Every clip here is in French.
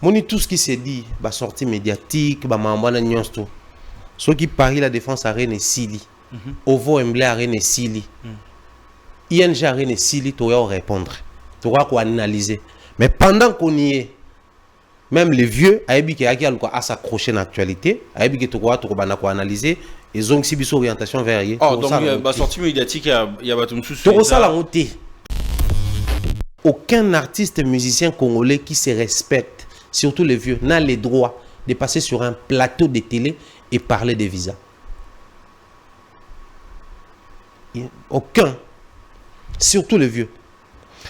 Moni tout ce qui s'est dit, bah sortie médiatique, bah mamana nyonsto. Ce qui Paris la défense arène et Sili. Ovo Emblé arène et Sili. ING arène et Sili, tu vas répondre. Tu vas analyser. Mais pendant qu'on y est, même les vieux, Aïbi qui a s'accrocher dans l'actualité, Aïbi qui a analyser, ils ont aussi une orientation vers eux. Oh, donc il y a une sortie médiatique, il y a tout ça. Tu ça la montée. Aucun artiste musicien congolais qui se respecte, surtout les vieux, n'a le droit de passer sur un plateau de télé et parler des visas. Aucun. Surtout les vieux.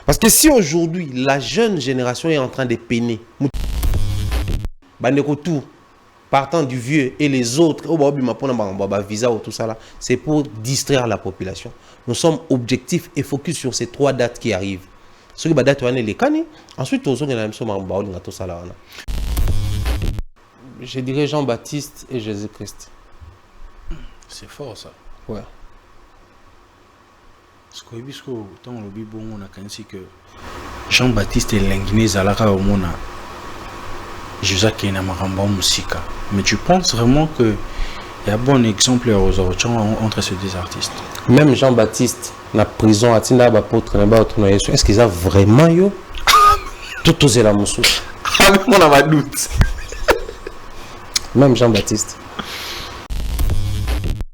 Parce que si aujourd'hui, la jeune génération est en train de peiner, tout, partant du vieux et les autres, visa ou tout ça là, c'est pour distraire la population. Nous sommes objectifs et focus sur ces 3 dates qui arrivent. Ce qui date les cani. Ensuite, je dirais Jean-Baptiste et Jésus-Christ. C'est fort ça. Ouais. Ce que Jean-Baptiste et Lenguiné Zalaka au Mona. Mais tu penses vraiment qu'il y a un bon exemple entre ces deux artistes? Même Jean-Baptiste, la prison, est-ce qu'ils ont vraiment yo? Tout osé la moussou. On a pas de doute. Même Jean-Baptiste.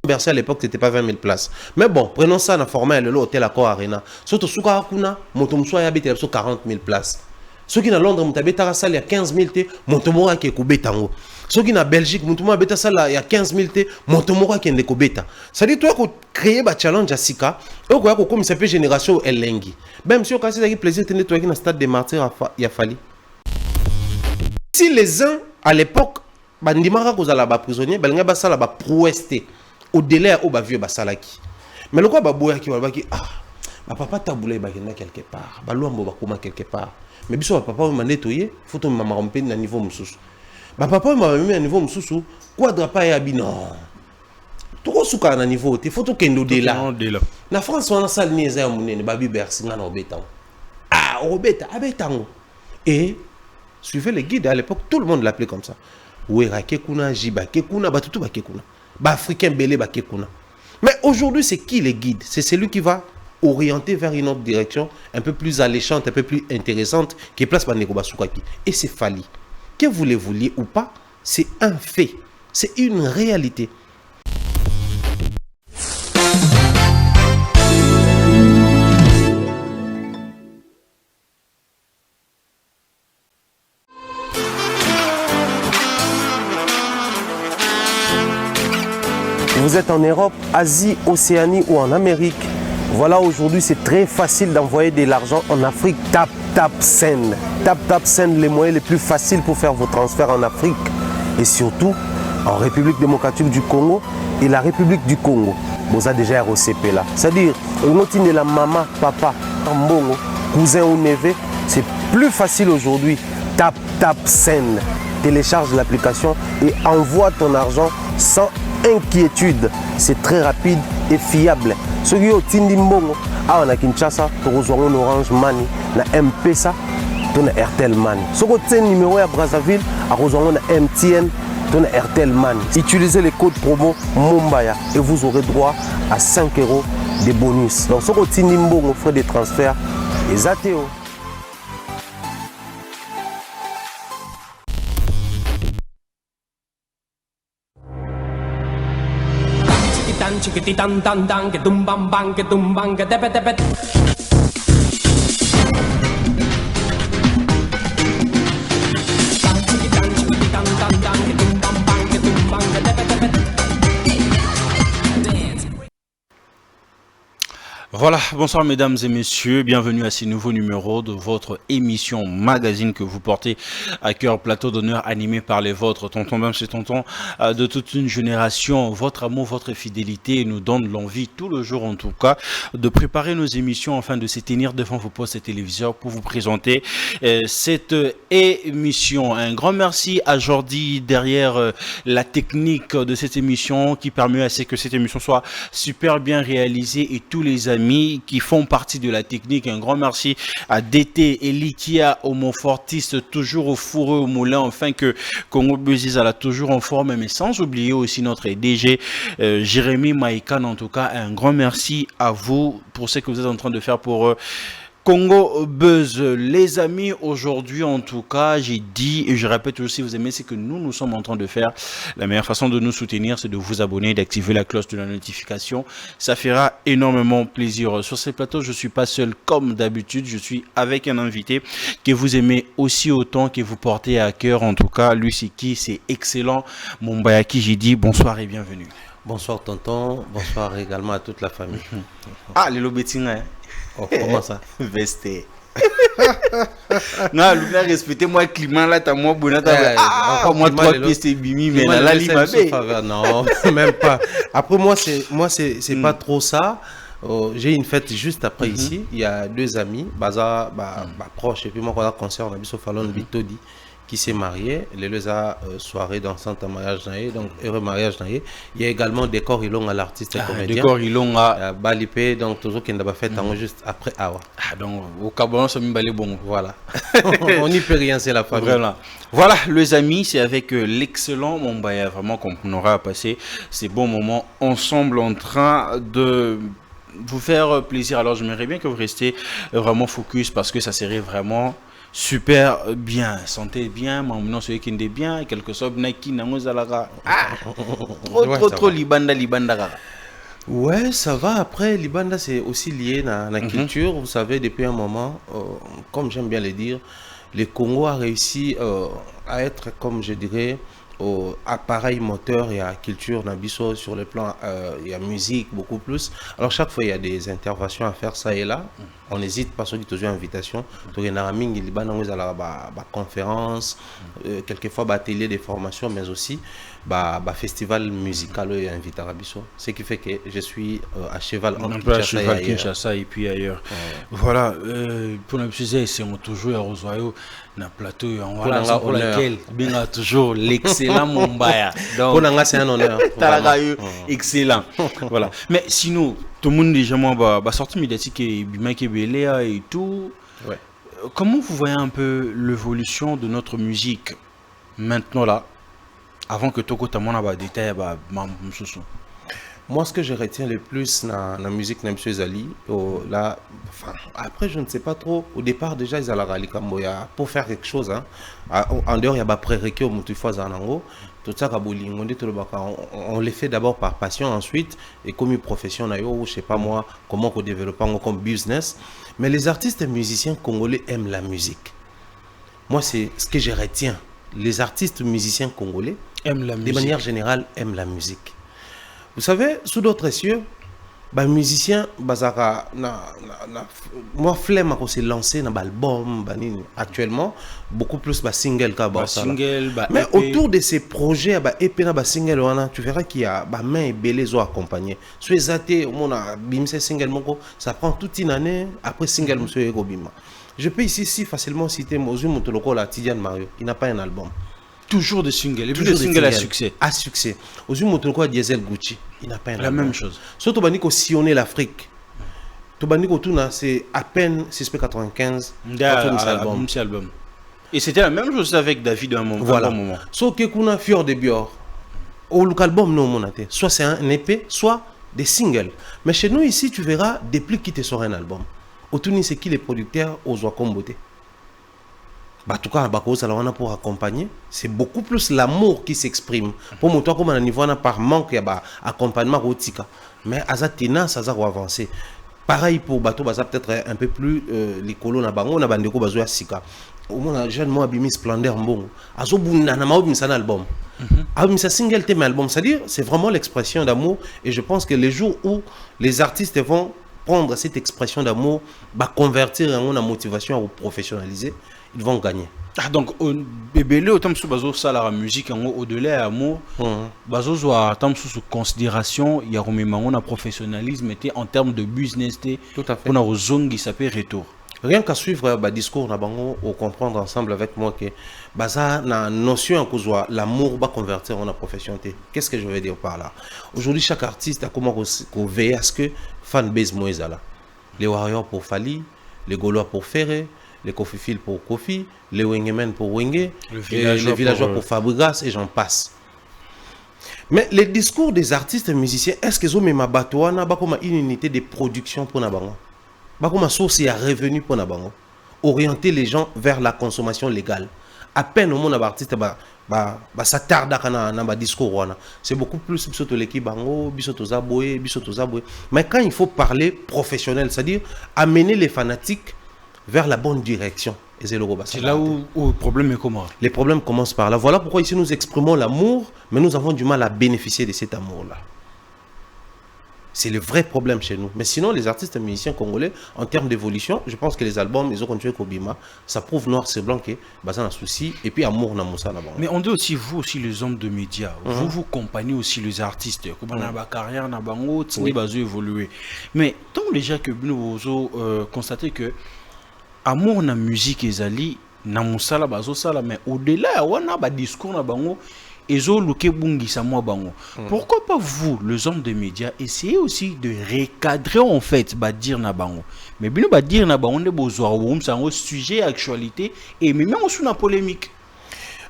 Bercy à l'époque, c'était pas 20 000 places. Mais bon, prenons ça dans le format de l'hôtel Accor Arena. Surtout, si vous avez 40 000 places. Ceux qui sont à Londres, il y a 15 000 t, Montomora qui est Kobetango. Ceux qui sont en Belgique, il y a 15 000 t, Montomora qui est Kobeta. Ça dit, toi, créer un challenge à Sika, comme ça peut génération Elengi. Même si on a eu plaisir de nettoyer dans le stade des martyrs, il a fallu. Si les uns, à l'époque, bandimara ko zala ba prisonnier, belinga ba sala ba prouesté au délai au ba vieux ba salaki. Mais le quoi ba boya ki ba ki ba papa taboulé ba kenda quelque part, ba luambo ba koma quelque part. Mais biso ba papa m'a nettoyer, faut to mama romper na niveau mususu. Ba papa m'a mis à niveau mususu, quadra pa ya bi non. Trop souka na niveau, te faut to kendo de là. Na France on a sal ni eza munene ba bi Bercy na obeta. Ah, obeta, abetango. Et suivez les guides à l'époque, tout le monde l'appelait comme ça. Ouera Kekuna, Jiba Kekuna, Batutu Bakekuna, Africain Belé Bakekuna. Mais aujourd'hui, c'est qui les guides? C'est celui qui va orienter vers une autre direction, un peu plus alléchante, un peu plus intéressante, qui est place Baneko Basukaki. Et c'est Fali. Que vous le vouliez ou pas, c'est un fait. C'est une réalité. Vous êtes en Europe, Asie, Océanie ou en Amérique. Voilà, aujourd'hui, c'est très facile d'envoyer de l'argent en Afrique. Tap Send. Tap Send, les moyens les plus faciles pour faire vos transferts en Afrique. Et surtout, en République démocratique du Congo et la République du Congo. Vous avez déjà ROCP là. C'est-à-dire, on de la maman, papa, mbongo, cousin ou neveu. C'est plus facile aujourd'hui. Tap Send. Télécharge l'application et envoie ton argent sans inquiétude. C'est très rapide et fiable. Ceux qui ont Tindi Mbongo, on a Kinshasa, on a Orange Money, on a M-Pesa, on a Airtel Money. Ceux qui ont numéro à Brazzaville, on a MTN, on a Airtel Money. Utilisez les codes promo Mumbaya et vous aurez droit à 5 € de bonus. Donc ceux qui ont Tindi Mbongo, frais de transfert, les ATO. Chiquititan tan tan que tumban bang que tepet tepet. Voilà, bonsoir mesdames et messieurs, bienvenue à ce nouveau numéro de votre émission magazine que vous portez à cœur, plateau d'honneur animé par les vôtres, tonton Bam, c'est tonton de toute une génération. Votre amour, votre fidélité nous donne l'envie tout le jour en tout cas de préparer nos émissions afin de se tenir devant vos postes et téléviseurs pour vous présenter cette émission. Un grand merci à Jordi derrière la technique de cette émission qui permet à ce que cette émission soit super bien réalisée et tous les amis amis qui font partie de la technique. Un grand merci à DT, Elikia, Homofortiste, toujours au fourreux, au moulin, enfin que Congo Buzz a toujours en forme, mais sans oublier aussi notre DG, Jérémy Maïkan. En tout cas, un grand merci à vous pour ce que vous êtes en train de faire pour Congo Buzz. Les amis, aujourd'hui en tout cas, j'ai dit et je répète aussi, vous aimez ce que nous sommes en train de faire. La meilleure façon de nous soutenir, c'est de vous abonner, d'activer la cloche de la notification. Ça fera énormément plaisir. Sur ces plateaux, je ne suis pas seul comme d'habitude. Je suis avec un invité que vous aimez aussi autant, que vous portez à cœur. En tout cas, lui, c'est qui? C'est excellent. Mombayaki, j'ai dit bonsoir et bienvenue. Bonsoir tonton, bonsoir également à toute la famille. Ah, les lobetinga, hein? Oh, comment ça? Vesté. Non, lui a respecté moi climat là, t'as moi bonata. Ah, moi trois pièces c'est bimi, mais là lima non, même pas. Après moi c'est pas trop ça. J'ai une fête juste après ici. Il y a deux amis, baza, proche et puis moi quand on a concert on a vu sur Fallon Bitodi qui s'est marié, les deux soirée dansante à mariage naïe, donc heureux mariage naïe. Il y a également Décor Ilong à l'artiste et comédien. Décor Ilong à Balipé, donc toujours qu'il n'a pas fait juste après Awa. Donc au Cabon, ça me balait bon. Voilà. On n'y peut rien, c'est la famille. Voilà, les amis, c'est avec l'excellent Mombaya vraiment qu'on aura à passer ces bons moments ensemble en train de vous faire plaisir. Alors j'aimerais bien que vous restiez vraiment focus parce que ça serait vraiment super bien, sentez bien, maintenant celui qui est bien, quelque chose qui n'a trop libanda. Ouais, ça va. Après, Libanda, c'est aussi lié à la culture. Vous savez, depuis un moment, comme j'aime bien le dire, le Congo a réussi à être, comme je dirais, appareil moteur et à culture Nabiso sur le plan il y a musique beaucoup plus. Alors chaque fois il y a des interventions à faire ça et là, on n'hésite pas sur les invitations. Donc il y a des conférences, quelquefois des ateliers de formation, mais aussi festival musical et invité à Rabiso. Ce qui fait que je suis à cheval entre Kinshasa et puis ailleurs. Voilà, pour nous c'est toujours à Rosario na plateau voilà pour lequel bien toujours l'excellent Mombaya. Donc c'est un honneur. Excellent. Voilà. Mais sinon tout le monde déjà moi sorti médiatique et Bimake Beléa et tout. Ouais. Comment vous voyez un peu l'évolution de notre musique maintenant là? Avant que Toko Tamona va détailler moi ce que je retiens le plus dans la musique de M. Zali là, après je ne sais pas trop, au départ déjà ils allaient rallier pour faire quelque chose hein. En dehors il y a prérequis au Moutifois Zanango tout ça on les fait d'abord par passion ensuite et comme une profession je sais pas moi comment on développe comme business, mais les artistes et musiciens congolais aiment la musique. Moi c'est ce que je retiens, les artistes musiciens congolais aiment la musique. De manière générale, aiment la musique. Vous savez, sous d'autres cieux, musicien, moi, flemme à se lancer dans l'album, actuellement, beaucoup plus single mais autour de ces projets, single, tu verras qu'il y a main et belé accompagné. Si vous avez single, ça prend toute une année après single, monsieur Robima. Je peux ici facilement citer Mozu Moutoloko, la Tidiane Mario, il n'a pas un album. Toujours des singles, et toujours des singles à succès. À succès. Aujourd'hui, Moutoloko Diesel Gucci, il n'a pas un album. La même chose. Surtout, Tobaniko sillonner l'Afrique. Tobaniko Tuna, c'est à peine 695 album. Et c'était la même chose avec David à un moment. Voilà. Sauf que kuna Fior de Bior, au album, non, soit c'est un EP, soit des singles. Mais chez nous, ici, tu verras des plus qui te sortent un album. Autour c'est qui les producteurs aux Ouakomboté. En tout cas, pour accompagner, c'est beaucoup plus l'amour qui s'exprime. Pour moi, comme un niveau par manque d'accompagnement, mais à Zatina, ça va avancer. Pareil pour Bateau, peut-être un peu plus les colons na bango, na bandeko bazo sika. Au moins, jeune moi abimi splendeur bon. Azo bunda na maobi un album. Album ça single thème album, c'est-à-dire c'est vraiment l'expression d'amour et je pense que les jours où les artistes vont prendre cette expression d'amour, convertir en une motivation à professionnaliser, ils vont gagner. Ah donc bébé autant sous bazo ça la musique au-delà amour bazo soit tant sous considération il y a on a professionnalisme était en termes de business tout à fait on a aux zones qui s'appelle retour. Rien qu'à suivre discours na bango ou comprendre ensemble avec moi que baza na notion que l'amour va convertir en profession. Qu'est-ce que je veux dire par là? Aujourd'hui chaque artiste a comment veiller à ce que fanbase moïse là. Les Warriors pour Fali, les Gaulois pour Ferré, les Kofifil pour Kofi, les Wengemen pour Wenge, les villageois pour Fabregas, et j'en passe. Mais les discours des artistes et musiciens, est-ce qu'ils ont même une unité de production pour Nabango? Une source à revenu pour Nabango? Orienter les gens vers la consommation légale. À peine au monde artiste s'attarde à un discours. C'est beaucoup plus bisoto l'équipe bango, bisoto zaboué. Mais quand il faut parler professionnel, c'est-à-dire amener les fanatiques vers la bonne direction. C'est là où le problème est comment? Les problèmes commencent par là. Voilà pourquoi ici nous exprimons l'amour, mais nous avons du mal à bénéficier de cet amour-là. C'est le vrai problème chez nous. Mais sinon, les artistes et musiciens congolais, en termes d'évolution, je pense que les albums, ils ont continué Kobima, ça prouve noir c'est blanc que bazan a souci et puis amour na moussa na. Mais on dit aussi vous aussi les hommes de médias, vous accompagnez aussi les artistes. Comme on a ba carrière na bango, tini bazo évoluer. Mais tant déjà que nous constater que amour na musique ezali na musala bazo sala, mais au-delà wana ba discours na bango ezo luke bungisa moi bango. Pourquoi pas vous les hommes des médias essayez aussi de recadrer en fait ba dire na bango. Mais bino ba dire na bango ne besoin ou ça un sujet actualité et même sous la polémique.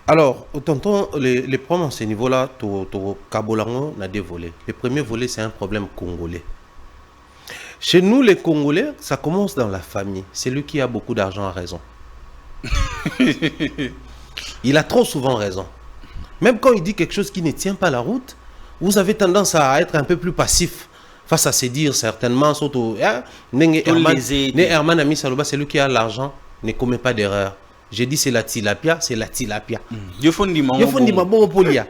Alors, tonton, les problèmes à ce niveau-là, Kabolango n'a deux volets. Le premier volet, c'est un problème congolais. Chez nous, les Congolais, ça commence dans la famille. C'est lui qui a beaucoup d'argent a raison. Il a trop souvent raison. Même quand il dit quelque chose qui ne tient pas la route, vous avez tendance à être un peu plus passif face à se dire certainement, surtout, Herman Ami Saloba, c'est lui qui a l'argent, ne commet pas d'erreur. J'ai dit c'est la tilapia, c'est la tilapia. Il faut dire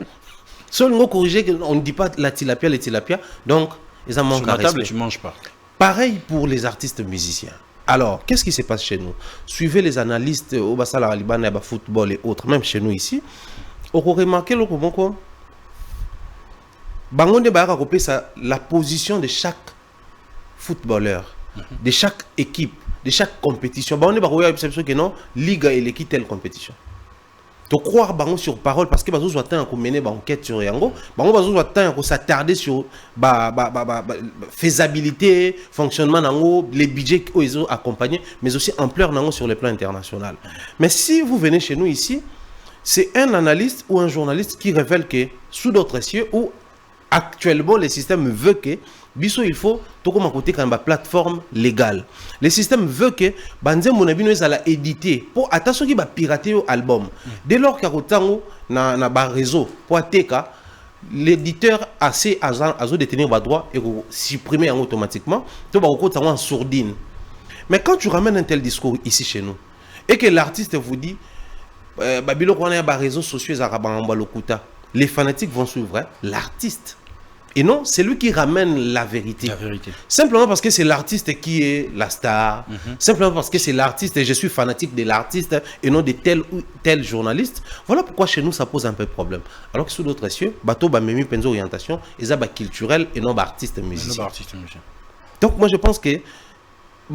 Seul mot corrigé, on ne dit pas la tilapia, les tilapia, donc ils en manquent à respect. Tu manges pas. Pareil pour les artistes musiciens. Alors, qu'est-ce qui se passe chez nous? Suivez les analystes au Bassala Aliban, au football et autres, même chez nous ici. On peut remarquer le comment la position de chaque footballeur, de chaque équipe, de chaque compétition. On a que non, Liga et l'équipe telle compétition. De croire sur parole parce que vous avez mener une enquête sur Yango, vous avez s'attarder sur faisabilité, fonctionnement, les budgets qu'ils ont accompagnés, mais aussi ampleur sur le plan international. Mais si vous venez chez nous ici, c'est un analyste ou un journaliste qui révèle que sous d'autres cieux où actuellement le système veut que biso il faut tout comme côté quand plateforme légale. Le système veut que banze monabino ezala éditer pour attention qui va pirater album. Dès lors qu'à autant na ba réseau pour ateka l'éditeur assez azo détenir ba droit et supprimer automatiquement to ba ko en sourdine. Mais quand tu ramènes un tel discours ici chez nous et que l'artiste vous dit babilo ko na ba réseaux sociaux za ba lokuta, les fanatiques vont suivre l'artiste. Et non, c'est lui qui ramène la vérité. La vérité. Simplement parce que c'est l'artiste qui est la star. Simplement parce que c'est l'artiste et je suis fanatique de l'artiste et non de tel ou tel journaliste. Voilà pourquoi chez nous ça pose un peu de problème. Alors que sous d'autres cieux, bateau ba memi penzo orientation, ils sont culturel et non artiste musicien. Donc moi je pense que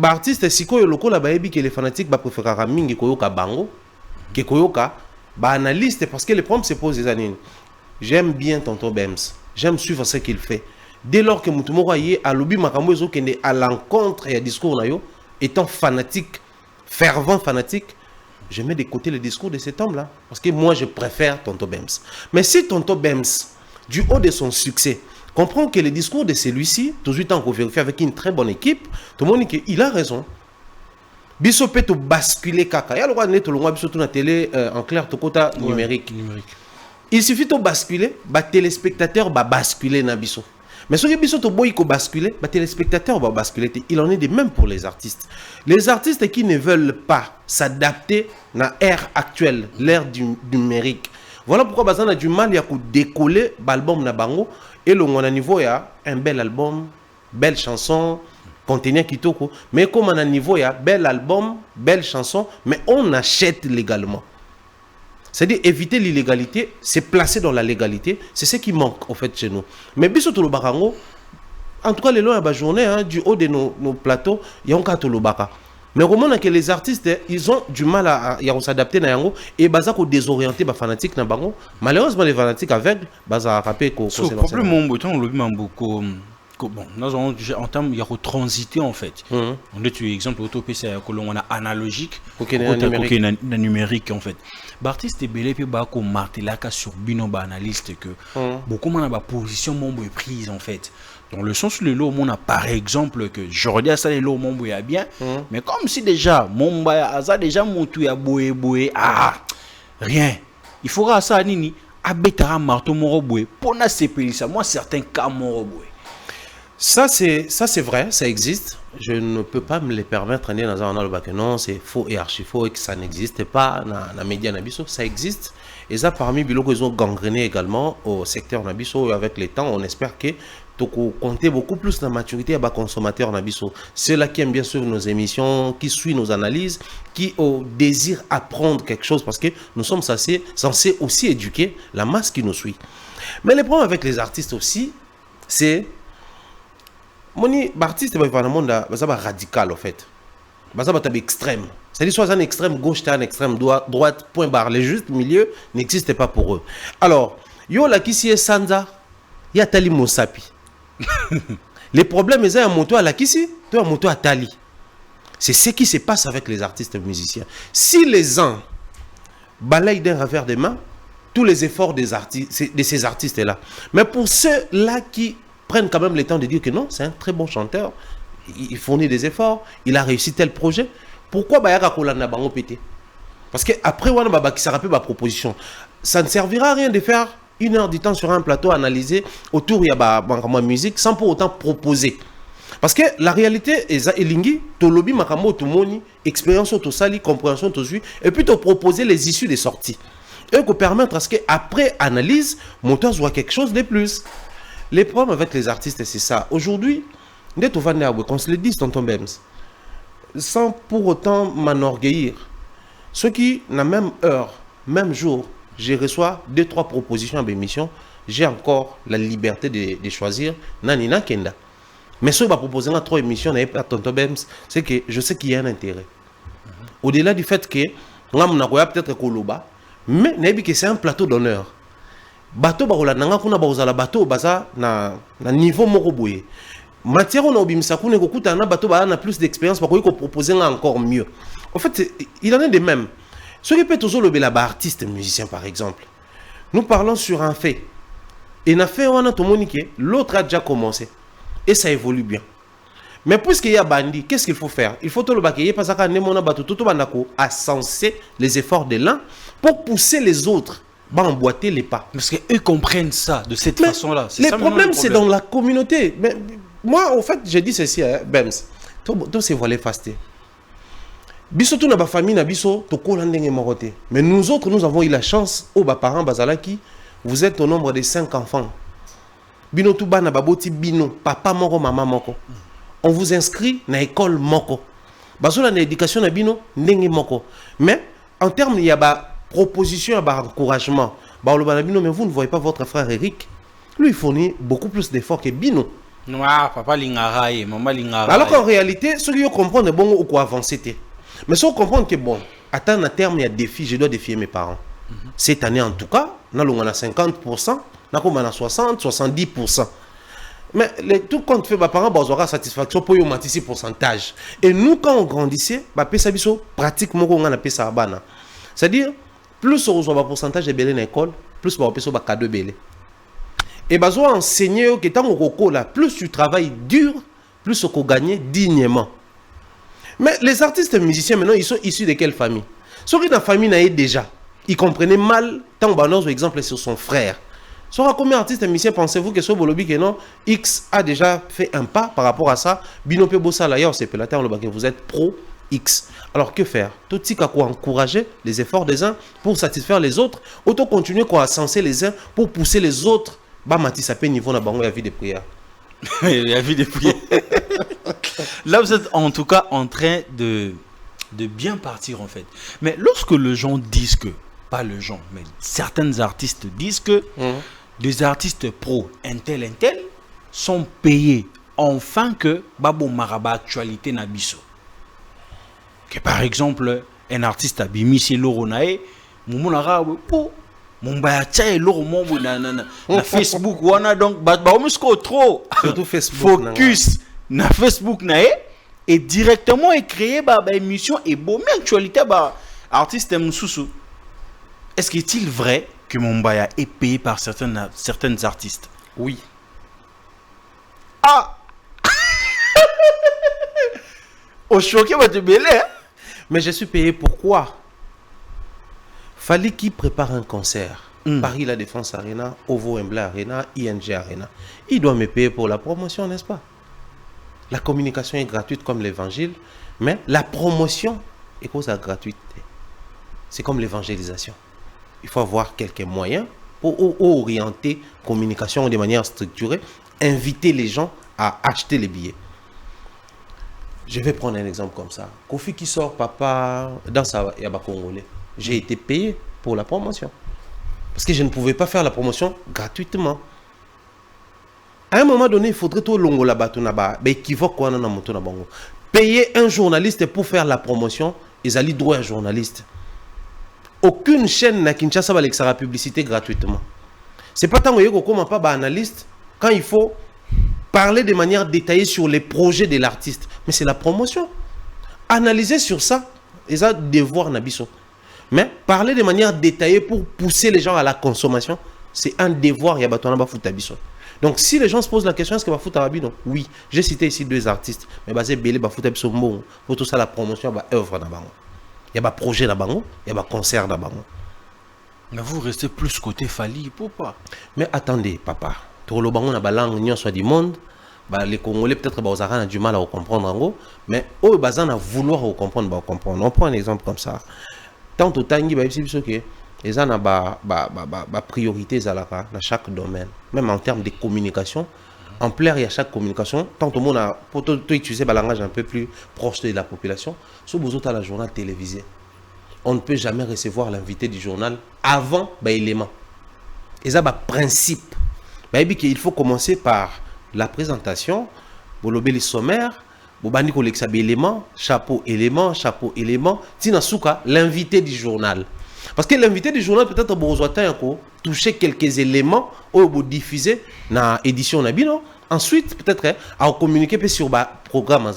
artiste siko yo loko la baebi que les fanatiques ba préférera mingi koyoka bango que koyoka ba analyste parce que le problème se pose des années. J'aime bien tonton Bems. J'aime suivre ce qu'il fait. Dès lors que Moutoumoro est à l'obi Makambozo qui est à l'encontre et à discours nayo, étant fanatique, fervent fanatique, je mets de côté le discours de cet homme-là. Parce que moi, je préfère tonton Bems. Mais si tonton Bems, du haut de son succès, comprend que le discours de celui-ci, toujours temps qu'on vérifie avec une très bonne équipe, tout le monde dit qu'il a raison. Biso peut basculer kaka. Il y a le droit de mettre le droit biso tout na télé en clair tout côté numérique. Il suffit de basculer, les téléspectateurs vont basculer dans biso. Mais si biso to boy ko basculer, les téléspectateurs vont basculer. Il en est de même pour les artistes. Les artistes qui ne veulent pas s'adapter à l'ère actuelle, l'ère du numérique. Voilà pourquoi bazan a du mal à décoller l'album na bango et le a niveau ya un bel album, belle chanson, contenu kitoko, mais comme on a niveau ya bel album, belle chanson, mais on achète légalement. C'est-à-dire éviter l'illégalité, c'est placer dans la légalité, c'est ce qui manque en fait chez nous. Mais biso to lo barango, en tout cas les longs à la journée du haut de nos plateaux, il y a encore to lo baka. Mais au moment que les artistes ils ont du mal à s'adapter na yango et baza ko désorienter ba fanatique na bango. Malheureusement les fanatiques aveugles baza rapper ko problème mon bouton le beaucoup bon, en termes, il y a transité en fait. Mhm. On est un exemple, autopsie, on a analogique, Ok, numérique. numérique en fait. L'artiste est belé, puis bako martelaka sur bino analyste que beaucoup de ma position mon est prise en fait. Dans le sens où le lot, on a par exemple que Jordi a ça le lot mon est bien, mais comme si déjà mon a déjà mon tout a boé rien. Il faudra ça nini abetara marteau mon boé pour na CPI ça moi certains cas mon boé. Ça c'est vrai, ça existe. Je ne peux pas me les permettre de dire dans le bac non, c'est faux et archi faux et que ça n'existe pas dans les médias nabiso, ça existe. Et ça parmi biloko ils ont gangréné également au secteur nabiso avec les temps, on espère que tu compter beaucoup plus de maturité à bas consommateurs nabiso. Ceux-là qui aiment bien suivre nos émissions, qui suivent nos analyses, qui désirent apprendre quelque chose parce que nous sommes censés aussi éduquer la masse qui nous suit. Mais le problème avec les artistes aussi, c'est Moni, artiste, c'est un radical en fait. C'est un extrême. C'est-à-dire soit un extrême gauche, un extrême droite, point barre. Le juste milieu n'existe pas pour eux. Alors, yo la qui est Sanza, il y a Tali Mosapi. Les problèmes, c'est un moto à la Kissi, un moto à Tali. C'est ce qui se passe avec les artistes musiciens. Si les uns balayent d'un revers des mains, tous les efforts de ces artistes-là. Mais pour ceux-là qui prennent quand même le temps de dire que non, c'est un très bon chanteur, il fournit des efforts, il a réussi tel projet. Pourquoi Bayaka Kolana Bango pété? Parce qu'après, qui s'est rappelé ma proposition, ça ne servira à rien de faire 1 heure du temps sur un plateau analysé autour de la musique sans pour autant proposer. Parce que la réalité est que tu lobby makambo tout moni, expérience au sali, compréhension au suivi, et puis te proposer les issues des sorties. Et que permettre à ce qu'après analyse, monteur soit quelque chose de plus. Les problèmes avec les artistes, c'est ça. Aujourd'hui, qu'on se le dise, tonton Bems, sans pour autant m'enorgueillir, ceux qui, la même heure, même jour, je reçois 2-3 propositions à l'émission, j'ai encore la liberté de choisir Nanina Kenda. Mais ceux qui vont proposer 3 émissions, tonton Bems, c'est que je sais qu'il y a un intérêt. Au-delà du fait que, peut-être Koloba, mais c'est un plateau d'honneur. Bateau barola nanga kuna bauzala bateau baza na niveau moko boye. Matière on a obimisa kuna kokuta na bateau ba na plus d'expérience pour qu'on proposer encore mieux. En fait, il en est de même. Ce qui peut toujours le bel artiste musicien par exemple. Nous parlons sur un fait. Et na fait on a tout monique, l'autre a déjà commencé et ça évolue bien. Mais puisqu'il y a bandi, qu'est-ce qu'il faut faire? Il faut tout le baquer parce que nemona bateau tout bandako a censé les efforts de l'un pour pousser les autres. Emboîter les pas. Parce qu'eux comprennent ça de cette façon-là. Le problème, c'est dans la communauté. Mais moi, en fait, j'ai dit ceci, Bems. Tout c'est voilé fasté. Biso tout na ba famille na biso to ko landenge moroté. Mais nous autres, nous avons eu la chance aux parents bazalaki, vous êtes au nombre de 5 enfants. Bino tout ba na baboti bino, papa moko, maman moko. On vous inscrit na école moko. Bazola na éducation na bino ndenge moko. Mais en termes il y a ba proposition à encouragement. Mais vous ne voyez pas votre frère Eric. Lui, il fournit beaucoup plus d'efforts que Bino. Non, papa Lingara et maman Lingara. Alors qu'en réalité, ceux qui comprennent bon ou quoi avancer. Mais ceux qui comprennent que bon, attendre à terme, il y a défi, je dois défier mes parents. Cette année, en tout cas, on a 50%, on a 60, 70%. Mais tout compte fait, mes parents auront satisfaction pour y matisse pourcentage. Et nous, quand on grandissait, pratiquement, on a ça. C'est-à-dire, plus on a un pourcentage de belé dans l'école, plus on a un cadeau belé. Et on va enseigner que tant que plus tu travailles dur, plus tu gagnes dignement. Mais les artistes musiciens, maintenant, ils sont issus de quelle famille? Ceux qui dans la famille n'avaient déjà, ils comprenaient mal, tant qu'on a un exemple sur son frère. Sur combien d'artistes musiciens pensez-vous que ce Bolobi que non, X a déjà fait un pas par rapport à ça? Binope Bossa, là, c'est que vous êtes pro X. Alors que faire? Tout ce qui a encourager les efforts des uns pour satisfaire les autres, autant continuer à censer les uns pour pousser les autres. Bah Mathis à niveau na bango la vie de prière. La vie de prière. Là vous êtes en tout cas en train de bien partir en fait. Mais lorsque les gens disent que, pas les gens, mais certains artistes disent que des artistes pro un tel sont payés enfin que babo maraba actualité na biso. Que par exemple un artiste a bimisi loronae, moumonara pour mon bayacha et l'eau na Facebook wana donc ba trop surtout Facebook focus na Facebook na et directement et créer ba émission et bon mais actualité ba artiste Moussou. Est-ce qu'il est vrai que Mombaya est payé par certains artistes? Oui. Ah. Au choqué va te belé. Mais je suis payé pourquoi? Fallait qui prépare un concert. Paris La Défense Arena, Ovo Wembley Arena, ING Arena. Il doit me payer pour la promotion, n'est-ce pas? La communication est gratuite comme l'évangile, mais la promotion est cause à gratuité. C'est comme l'évangélisation. Il faut avoir quelques moyens pour orienter la communication de manière structurée, inviter les gens à acheter les billets. Je vais prendre un exemple comme ça. Kofi qui sort Papa dans sa Yaba Congolais. J'ai été payé pour la promotion. Parce que je ne pouvais pas faire la promotion gratuitement. À un moment donné, il faudrait tout longo là-bas, tout là-bas. Mais équivoque quoi, non, payer un journaliste pour faire la promotion, ils allaient droit à un journaliste. Aucune chaîne n'a Kinshasa va l'extra publicité gratuitement. C'est pas tant que comment pas analyste quand il faut parler de manière détaillée sur les projets de l'artiste. Mais c'est la promotion. Analyser sur ça, ils ont devoir nabiso. Mais parler de manière détaillée pour pousser les gens à la consommation, c'est un devoir. Donc si les gens se posent la question, est-ce que va foutre Abiso? Oui, j'ai cité ici 2 artistes. Mais basé Belé va foutre Abiso bon. Pour tout ça, la promotion va œuvre dans bango. Il y a un projet dans bango, il y a un concert dans bango. Mais vous restez plus côté Fali, pourquoi? Mais attendez, papa. Tout le bango na balang soit du monde. Les Congolais peut-être ont du mal à comprendre en gros, mais eux bazan à vouloir comprendre, comprendre. On prend un exemple comme ça. Tant au tangi ils ont ba priorité dans chaque domaine, même en termes de communication. En plaire, il y a chaque communication. Tant au monde a pour utiliser un langage un peu plus proche de la population. Si vous êtes à la journal télévisé, on ne peut jamais recevoir l'invité du journal avant l'élément. Et ça, principe. Il faut commencer par la présentation, vous l'obéissez sommaire, vous bandi élément, chapeau, élément, tinasuka, l'invité du journal. Parce que l'invité du journal peut-être besoin toucher quelques éléments ou vous diffuser dans l'édition Nabino. Ensuite, peut-être à communiquer sur le programme.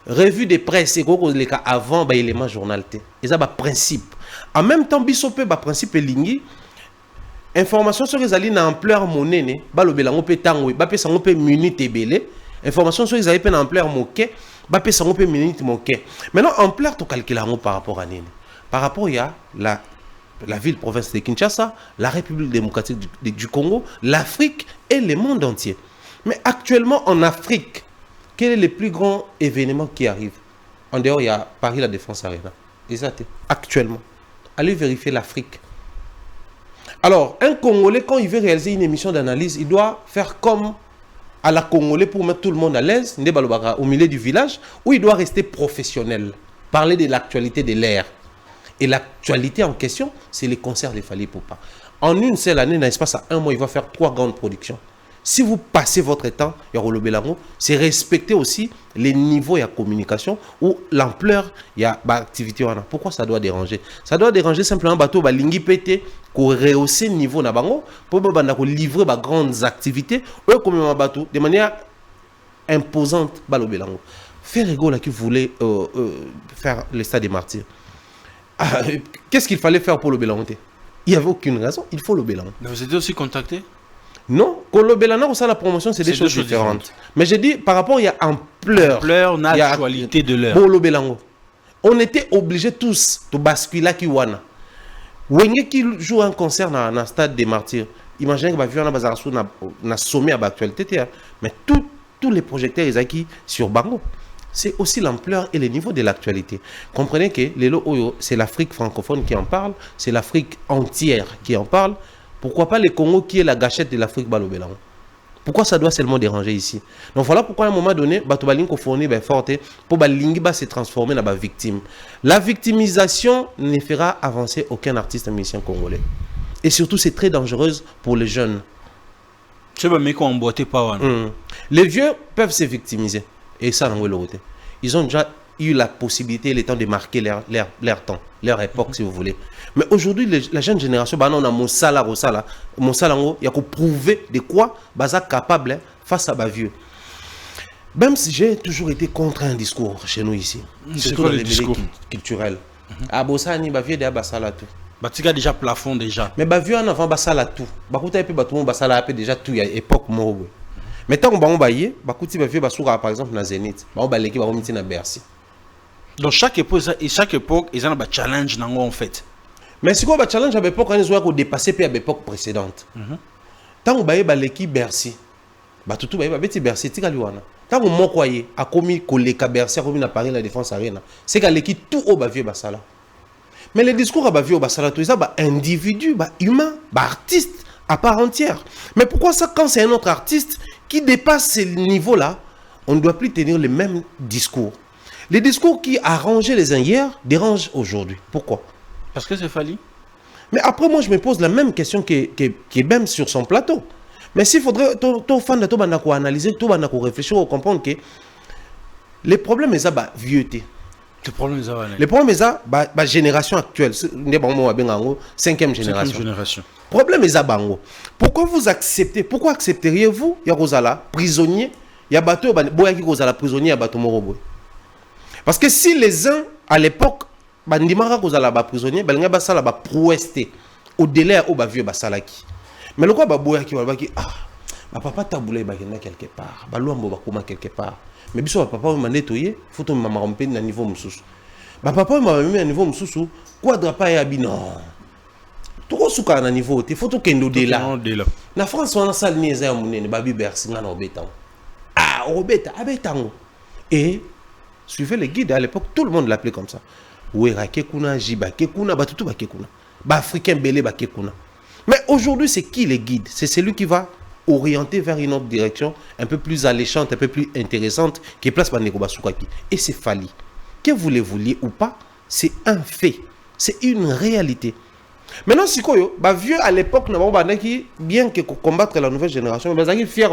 Revue de presse, c'est le cas avant l'élément journal. Et ça, principe. En même temps, bisopé, principe est ligné. Information sur les alliés dans ampleur monnaie, balobelango pe tango, ba pesa ngope minute belé. Information sur les alliés en ampleur moquet, ba pesa ngope minute moquet. Maintenant ampleur to calculango par rapport à nini. Par rapport il y a la ville province de Kinshasa, la République démocratique du Congo, l'Afrique et le monde entier. Mais actuellement en Afrique, quel est le plus grand événement qui arrive? En dehors il y a Paris La Défense Arena. Exact. Actuellement, allez vérifier l'Afrique. Alors, un Congolais, quand il veut réaliser une émission d'analyse, il doit faire comme à la Congolais pour mettre tout le monde à l'aise, au milieu du village, où il doit rester professionnel, parler de l'actualité de l'ère. Et l'actualité en question, c'est les concerts de Fally Ipupa. En une seule année, dans l'espace à 1 mois, il va faire 3 grandes productions. Si vous passez votre temps, c'est respecter aussi les niveaux de communication ou l'ampleur de l'activité. Pourquoi ça doit déranger? Ça doit déranger simplement bateau balingi pété pour rehausser le niveau na bango pour livrer de grandes activités ou comme bateau de manière imposante balobelango. Faire rigolo qui voulait faire le stade des martyrs. Qu'est-ce qu'il fallait faire pour le Bélango? Il n'y avait aucune raison, il faut le Bélango. Mais vous êtes aussi contacté? Non, quand le Bélana ou ça la promotion, c'est des choses différentes. Mais j'ai dit par rapport, il y a ampleur, l'actualité de l'heure. Pour le Bélango, on était obligés tous de basculer à Kiwana. Wenge qui joue un concert dans le stade des martyrs. Imaginez que va vivre dans sommet à l'actualité, mais tous les projecteurs ils acquis sur Bango. C'est aussi l'ampleur et le niveau de l'actualité. Comprenez que c'est l'Afrique francophone qui en parle, c'est l'Afrique entière qui en parle. Pourquoi pas le Congo qui est la gâchette de l'Afrique balobelango? Pourquoi ça doit seulement déranger ici? Donc voilà pourquoi à un moment donné, Batobalingo fournit forte pour Balingi se transformer dans la victime. La victimisation ne fera avancer aucun artiste musicien congolais. Et surtout, c'est très dangereuse pour les jeunes. Les vieux peuvent se victimiser. Et ça, ils ont déjà eu la possibilité, le temps de marquer leur temps, leur époque, si vous voulez. Mais aujourd'hui, la jeune génération, bah non, on a Moussala, il y a qu'à prouver de quoi baza capable face à vieux. Même si j'ai toujours été contre un discours chez nous ici, surtout dans les milieux culturels. Ah, Bossani, vieux de Basala tout. Batika déjà plafond déjà. Mais vieux en avant Basala tout. Bakuta et puis Batou Basala déjà tout, il y a époque moro. Mais tant qu'on va y bakuti vieux Basura par exemple dans Zénith, on va l'équipe va remettre dans Bercy. Donc chaque époque, ils ont un challenge en fait. Mais si on a un challenge à l'époque, on a dépassé à l'époque précédente. Tant qu'on va l'équipe Bercy, tout va y Bercy, tu vas tant qu'on m'a croyé, a commis que Bercy a commis à Paris la défense arena, c'est qu'à l'équipe tout au vieux Basala. Mais les discours à vieux Basala, tout ça, individu, humain, artiste à part entière. Mais pourquoi ça, quand c'est un autre artiste qui dépasse ce niveau-là, on ne doit plus tenir le même discours. Les discours qui arrangeaient les uns hier dérangent aujourd'hui. Pourquoi? Parce que c'est Fali. Mais après, moi, je me pose la même question qui est même sur son plateau. Mais s'il faudrait, ton fan de toi, analyser, toi, réfléchir, comprendre que les problèmes, c'est la vieuxté. Les problèmes, c'est la génération actuelle. C'est 5e génération. Problème, c'est bango. Pourquoi vous acceptez, pourquoi accepteriez-vous, Yarosala, prisonnier, Yabato, Boya qui Rosala, prisonnier, Yabato Morobo? Parce que si les uns, à l'époque, bandimara Rosala, prisonnier, Belga Basala, prouesté, au délai au vieux Basalaki. Mais le quoi, Boya qui va papa taboulé quelque part, Balouambo Bakuma quelque part. Mais biso papa m'a nettoyé, faut que maman rompe na niveau msousu. Papa m'a mis à niveau msousu, quadra pas ya non. Tout souka na niveau, il faut que kendo de là. Na France on a ça ni za munene babi Bercy na obeta. Ah, obeta, abetango. Et suivez les guides à l'époque, tout le monde l'appelait comme ça. Ouera kekuna, jiba kekuna, batutu ba kekuna. Ba africain belé ba kekuna. Mais aujourd'hui, c'est qui les guides? C'est celui qui va orienté vers une autre direction, un peu plus alléchante, un peu plus intéressante, qui est place Bandeko Basukaki. Et c'est Fali. Que vous le vouliez ou pas, c'est un fait. C'est une réalité. Maintenant, si quoi, vieux à l'époque, bien que combattre la nouvelle génération, mais fier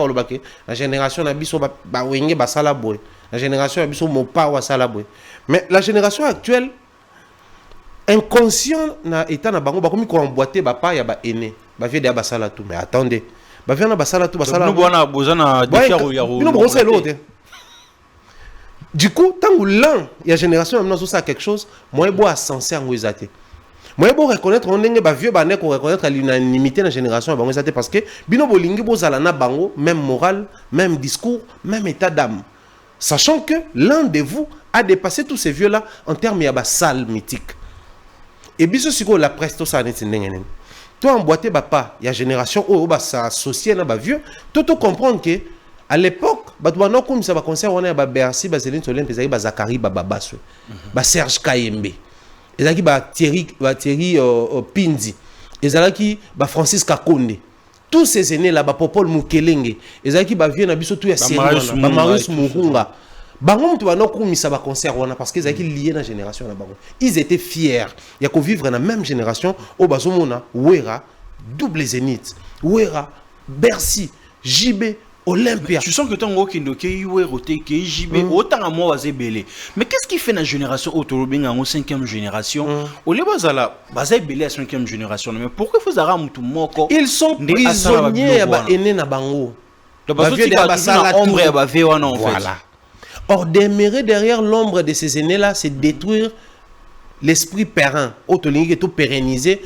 la génération n'a biso wenge basala boy, la génération n'a biso mopa wa sala boy. Mais la génération actuelle, inconscient na état na bango, comme qu'on emboîté papa ya ba aîné, vieux de basala tout. Mais attendez. Viens basala tout basala. Du coup, tant que l'un, il y a génération maintenant ça quelque chose, moi je sensé en exaté. Moi je reconnaître on est vieux bané pour reconnaître l'unanimité de la génération bango exaté parce que bino bolingi bozala na bango même morale, même discours, même état d'âme. Sachant que l'un de vous a dépassé tous ces vieux là en termes de salle mythique. Et biso siko la presto ça n'est pas. Toi emboîté papa, il y a génération où ça associé na vieux, tout comprendre que à l'époque, batouano comme ça va concert on a Bercy, Zéline Solène, ba Zakari, ba Serge Kayembe. Ezaki Thierry Pindi. Ezaki Francis Kakonde. Tous ces aînés là Popol Mukelenge. Ezaki vieux na biso tout ya série, Marius Mugunga. Bango tu vas non comme ça va concert parce qu'ils étaient liés dans la génération là bango. Ils étaient fiers. Il y a qu'on vivre dans la même génération au Bazomona, Ouera, double Zénith, Ouera, Bercy, JB, Olympia. Tu sens que ton Wokindo qui Ouera qui JB autant à moi belé. Mais qu'est-ce qui fait la génération Otolobinga en 5e génération? Au lieu bazala bazay belé à 5e génération mais pourquoi faut zara mutu moko? Ils sont prisonniers à aîné na bango. Le bazoti ka basala ombre ya bave wana en fait. Voilà. Or, demeurer derrière l'ombre de ces aînés-là, c'est détruire l'esprit périn. Autolingue est tout pérennisé,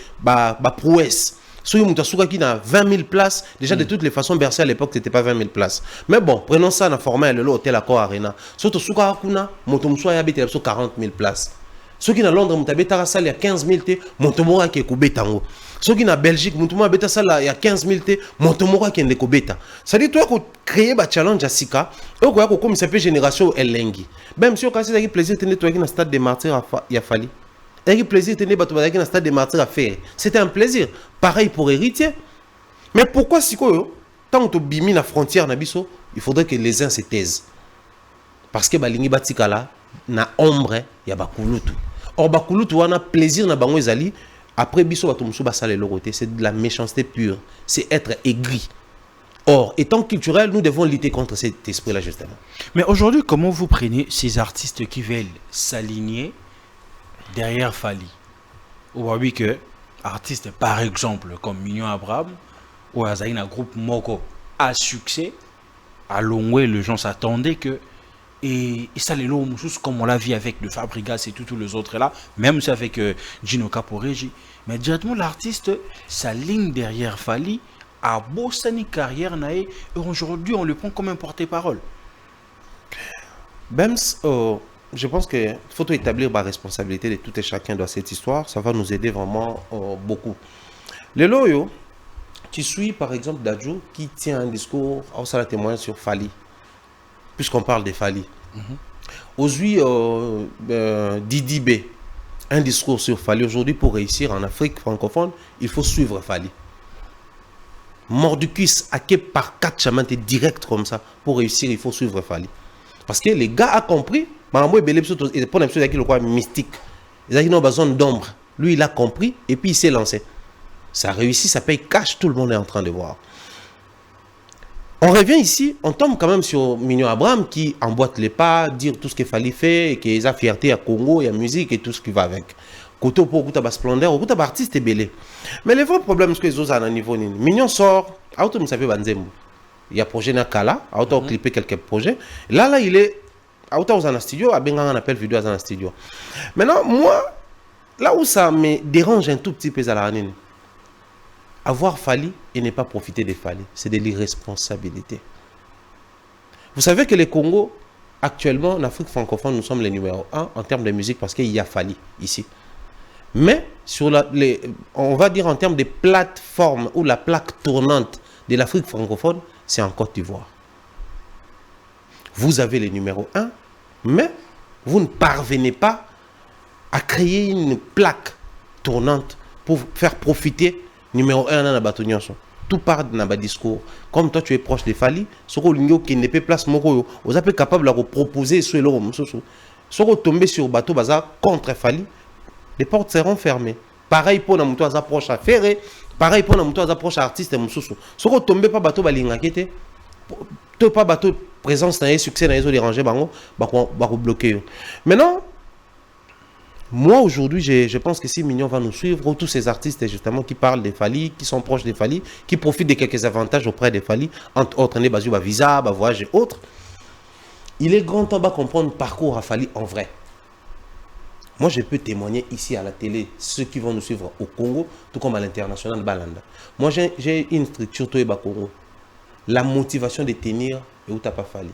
prouesse. Si vous avez 20 000 places, déjà de toutes les façons, Bercy à l'époque, ce n'était pas 20 000 places. Mais bon, prenons ça dans le format de l'hôtel Accor Arena. Surtout, si vous avez 40 000 places. Ceux qui sont à Londres, il y a 15 000 places, Montomora qui est Koubetango. Ceux qui sont en Belgique, il y a 15 000 places, Montomora qui est Koubetango. C'est-à-dire que tu as créé un challenge à Sika, et tu as comme ça fait génération Elengi. Même si tu as plaisir de nettoyer dans le stade des martyrs, il a fallu. Il y a plaisir de nettoyer dans le stade des martyrs à faire. C'était un plaisir. Pareil pour héritier. Mais pourquoi si tant que tu bimi la frontière, il faudrait que les uns se taisent. Parce que Balingi Batikala, na ombre, il y a Bakulutu. Or, Bakulutu, on a plaisir na bango ezali. Après, biso batumsu basale loroté, c'est de la méchanceté pure. C'est être aigri. Or, étant culturel, nous devons lutter contre cet esprit-là, justement. Mais aujourd'hui, comment vous prenez ces artistes qui veulent s'aligner derrière Fally? Ou oui que artistes, par exemple, comme Mignon Abraham, ou un groupe Moko à succès, à Longwe, les gens s'attendaient que. Et ça, les lots, comme on l'a vu avec le Fabregas et tous les autres là, même si avec Gino Caporeggi. Mais directement, l'artiste s'aligne derrière Fally, a bossé une carrière, et aujourd'hui, on le prend comme un porte-parole. Bems, je pense qu'il faut établir la responsabilité de tout et chacun dans cette histoire. Ça va nous aider vraiment beaucoup. Les loyaux, tu suis par exemple Dadju qui tient un discours, ça la témoigne sur Fally, puisqu'on parle de Fally. Aujourd'hui, Didi B, un discours sur Fally. Aujourd'hui, pour réussir en Afrique francophone, il faut suivre Fally. Mordicus, à quel par 4 chamans direct comme ça, pour réussir, il faut suivre Fally. Parce que les gars ont compris, et pour le mystique, ils ont besoin d'ombre. Lui, il a compris et puis il s'est lancé. Ça a réussi, ça paye cash, tout le monde est en train de voir. On revient ici, on tombe quand même sur Mignon Abraham qui emboîte les pas, dire tout ce qu'il fallait faire, et qu'il a fierté à Congo, il y a musique et tout ce qui va avec. Côté pour côté splendeur, côté artiste est belé. Mais le vrai problème, c'est que les autres à un niveau, Mignon sort, auto me savait Banzembo. Il y a projet Nakala, auto clippé quelques projets. Là, il est auto dans un studio, à Benga on appelle vidéo dans un studio. Maintenant, moi, là où ça me dérange un tout petit peu à la ranine, avoir Fally et ne pas profiter de Fally, c'est de l'irresponsabilité. Vous savez que le Congo, actuellement, en Afrique francophone, nous sommes les numéro 1 en termes de musique parce qu'il y a Fally ici. Mais, sur on va dire en termes de plateforme ou la plaque tournante de l'Afrique francophone, c'est en Côte d'Ivoire. Vous avez les numéro 1, mais vous ne parvenez pas à créer une plaque tournante pour faire profiter numéro 1 dans la bâtonnière. Tout part dans le discours. Comme toi, tu es proche de Fally, ce qui n'est pas place, vous êtes capable de proposer ce que vous tombez sur le bateau contre Fally, les portes seront fermées. Pareil pour les moutons approches à faire, pareil pour les moutons approches à artistes. Si vous tombez pas bateau, vous pas bateau présence dans les succès dans les autres dérangés, vous bloquer. Maintenant, moi aujourd'hui, je pense que si Mignon va nous suivre, tous ces artistes justement qui parlent des Fally, qui sont proches des Fally, qui profitent de quelques avantages auprès des Fally, entre autres, visa, voyage et autres, il est grand temps de comprendre le parcours à Fally en vrai. Moi, je peux témoigner ici à la télé, ceux qui vont nous suivre au Congo, tout comme à l'international Balanda. Moi, j'ai une structure au Congo. La motivation de tenir et où tu n'as pas Fally.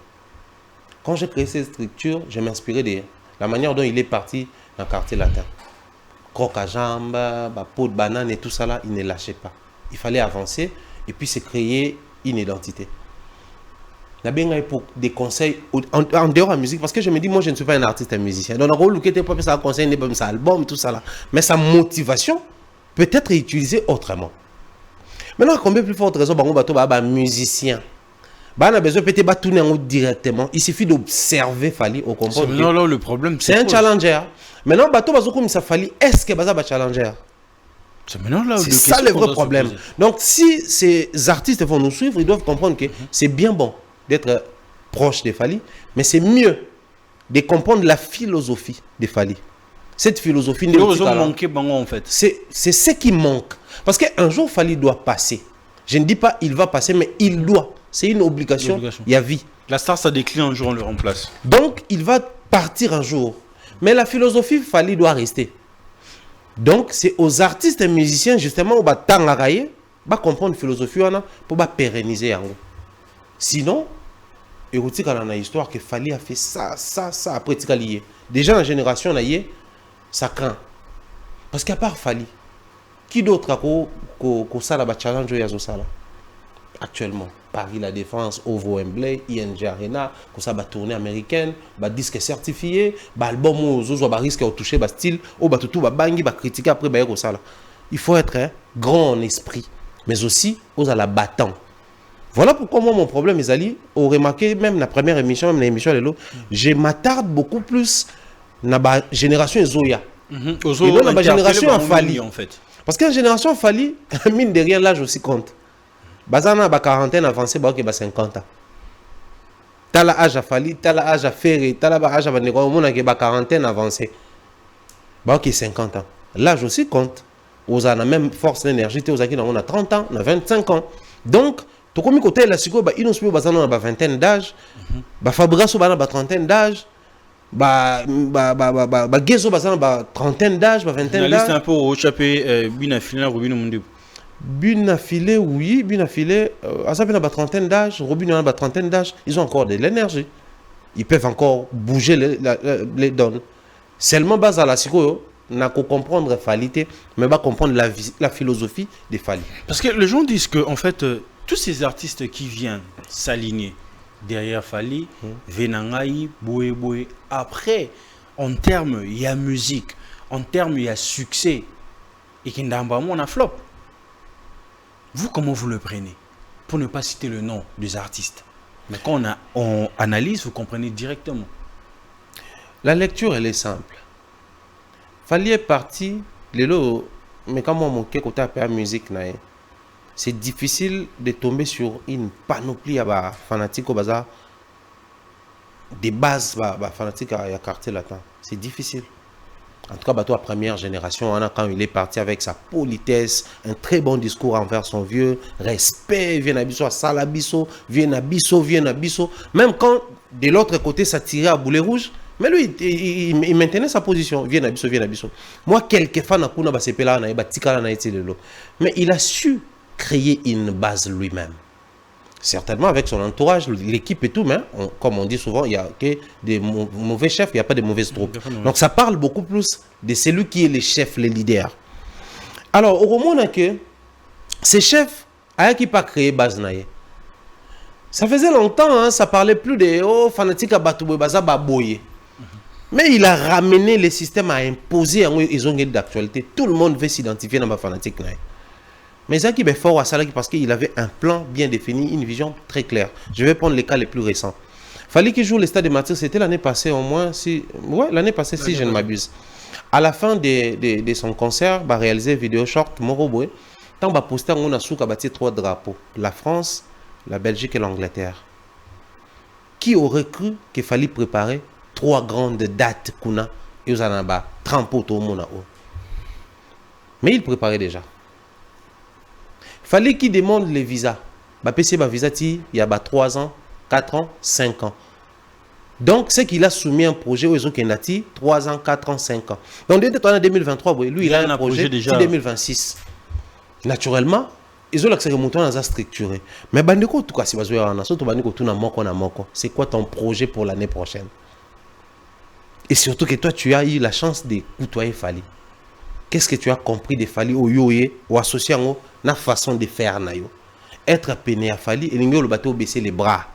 Quand j'ai créé cette structure, je m'inspirais de la manière dont il est parti dans le quartier latin. Croque à jambes, peau de banane et tout ça là, il ne lâchait pas. Il fallait avancer et puis se créer une identité. Il y a pour des conseils en dehors de la musique, parce que je me dis, moi je ne suis pas un artiste, un musicien. Donc, le rôle qui était pas ça conseil, n'est pas ça album, tout ça là. Mais sa motivation peut être utilisée autrement. Maintenant, combien plus forte raison, musicien. On a besoin peut-être tourner directement. Il suffit d'observer Fally au comprendre. C'est maintenant là le problème. C'est un challenger. Maintenant, comme ça Fally, est-ce que c'est un challenger? C'est ça le vrai problème. Donc, si ces artistes vont nous suivre, ils doivent comprendre que c'est bien bon d'être proche de Fally, mais c'est mieux de comprendre la philosophie de Fally. Cette philosophie en fait. C'est ce qui manque. Parce qu'un jour, Fally doit passer. Je ne dis pas il va passer, mais il doit. C'est une obligation. Il y a vie. La star, ça décline un jour, on le remplace. Donc, il va partir un jour. Mais la philosophie, Fally doit rester. Donc, c'est aux artistes et musiciens, justement, où comprendre la philosophie pour pérenniser. Sinon, il y a une histoire que Fally a fait ça, après il a lié. Déjà, la génération, ça craint. Parce qu'à part Fally, qui d'autre a ça la challenge actuellement? Paris La Défense, Ovo Wembley, ING Arena, ça va tournée américaine, disque certifié, album où risque de toucher style, tout bangi, critiquer après il faut être grand en esprit, mais aussi aux la battant. Voilà pourquoi moi mon problème est allé, au remarqué même la première émission, même l'émission de l'eau, je m'attarde beaucoup plus na la génération Zoya. Et la génération a Fally en fait. Parce que la génération a Fally, mine de rien l'âge aussi compte. Bazana ba quarantaine avancée ba ok ba 50 ans. Tala âge à Fali, tala âge à Ferré, tala âge à Bandeko, au monde ba quarantaine avancée. Ba ok 50 ans. L'âge aussi compte. Aux a la même force d'énergie, aux qui on a 30 ans, on a 25 ans. Donc, to komi côté la siko ba inospo bazana ba vingtaine d'âge, ba Fabrice ba trentaine d'âge. Gezo bazana ba trentaine d'âge, ba vingtaine d'âge. C'est un peu au chapé binafilé Robin Mundu. Binafilé, oui, binafilé. Asapina ba trentaine d'âge, Robin a ba trentaine d'âge. Ils ont encore de l'énergie. Ils peuvent encore bouger les donnes. Seulement base à la siko n'a qu'à comprendre Falité, mais va comprendre la philosophie des Fali. Parce que les gens disent que en fait tous ces artistes qui viennent s'aligner derrière Fali, Venangai, Boé, après, en termes, il y a musique, en termes, il y a succès, et qu'il n'y a pas on a flop. Vous, comment vous le prenez? Pour ne pas citer le nom des artistes. Mais quand on analyse, vous comprenez directement. La lecture, elle est simple. Fali est parti, mais quand on manque côté à la musique, c'est difficile de tomber sur une panoplie à fanatique au bazar, des bases fanatiques à quartier latin. C'est difficile. En tout cas, la première génération, quand il est parti avec sa politesse, un très bon discours envers son vieux, respect, vient à biso, salabiso, vient à biso. Même quand de l'autre côté, ça tirait à boulet rouge, mais lui, il maintenait sa position. Vient à biso. Moi, quelques fans à Kuna Basepela, mais il a su créer une base lui-même. Certainement avec son entourage, l'équipe et tout, mais comme on dit souvent, il n'y a que des mauvais chefs, il n'y a pas de mauvaises troupes. Donc ça parle beaucoup plus de celui qui est le chef, le leader. Alors, au moment où ces chefs, qui pas créé base naïe. Ça faisait longtemps, hein, ça parlait plus de fanatiques à Batoué, Baza Baboye. Mais il a ramené le système à imposer ils ont d'actualité. Tout le monde veut s'identifier dans ma fanatique naïe. Mais Zaki est fort à Salaki parce qu'il avait un plan bien défini, une vision très claire. Je vais prendre les cas les plus récents. Fallait qu'il joue le stade de Martyrs, c'était l'année passée au moins, si je ne m'abuse. À la fin de son concert, il a réalisé une vidéo short, Moroboué. Tant qu'il a posté, on a bâti 3 drapeaux. La France, la Belgique et l'Angleterre. Qui aurait cru qu'il fallait préparer 3 grandes dates qu'on a et vous en avez 30 poteaux au monde. Mais il préparait déjà. Fallait qu'il demande les visas. PC visa il y a 3 ans, 4 ans, 5 ans. Donc c'est qu'il a soumis un projet aux autres 3 ans, 4 ans, 5 ans. Donc dès en 2023, lui il a un projet déjà 2026. Naturellement, ils ont l'accès remontant dans un structuré. Mais bandeko tout cas si vous avez surtout bandeko tout na moko. C'est quoi ton projet pour l'année prochaine? Et surtout que toi tu as eu la chance de côtoyer Fali. Qu'est-ce que tu as compris de Fali au yoye ou associé à la façon de faire nayo? Être peiné à Fali et l'ingolo bateau baisser les bras.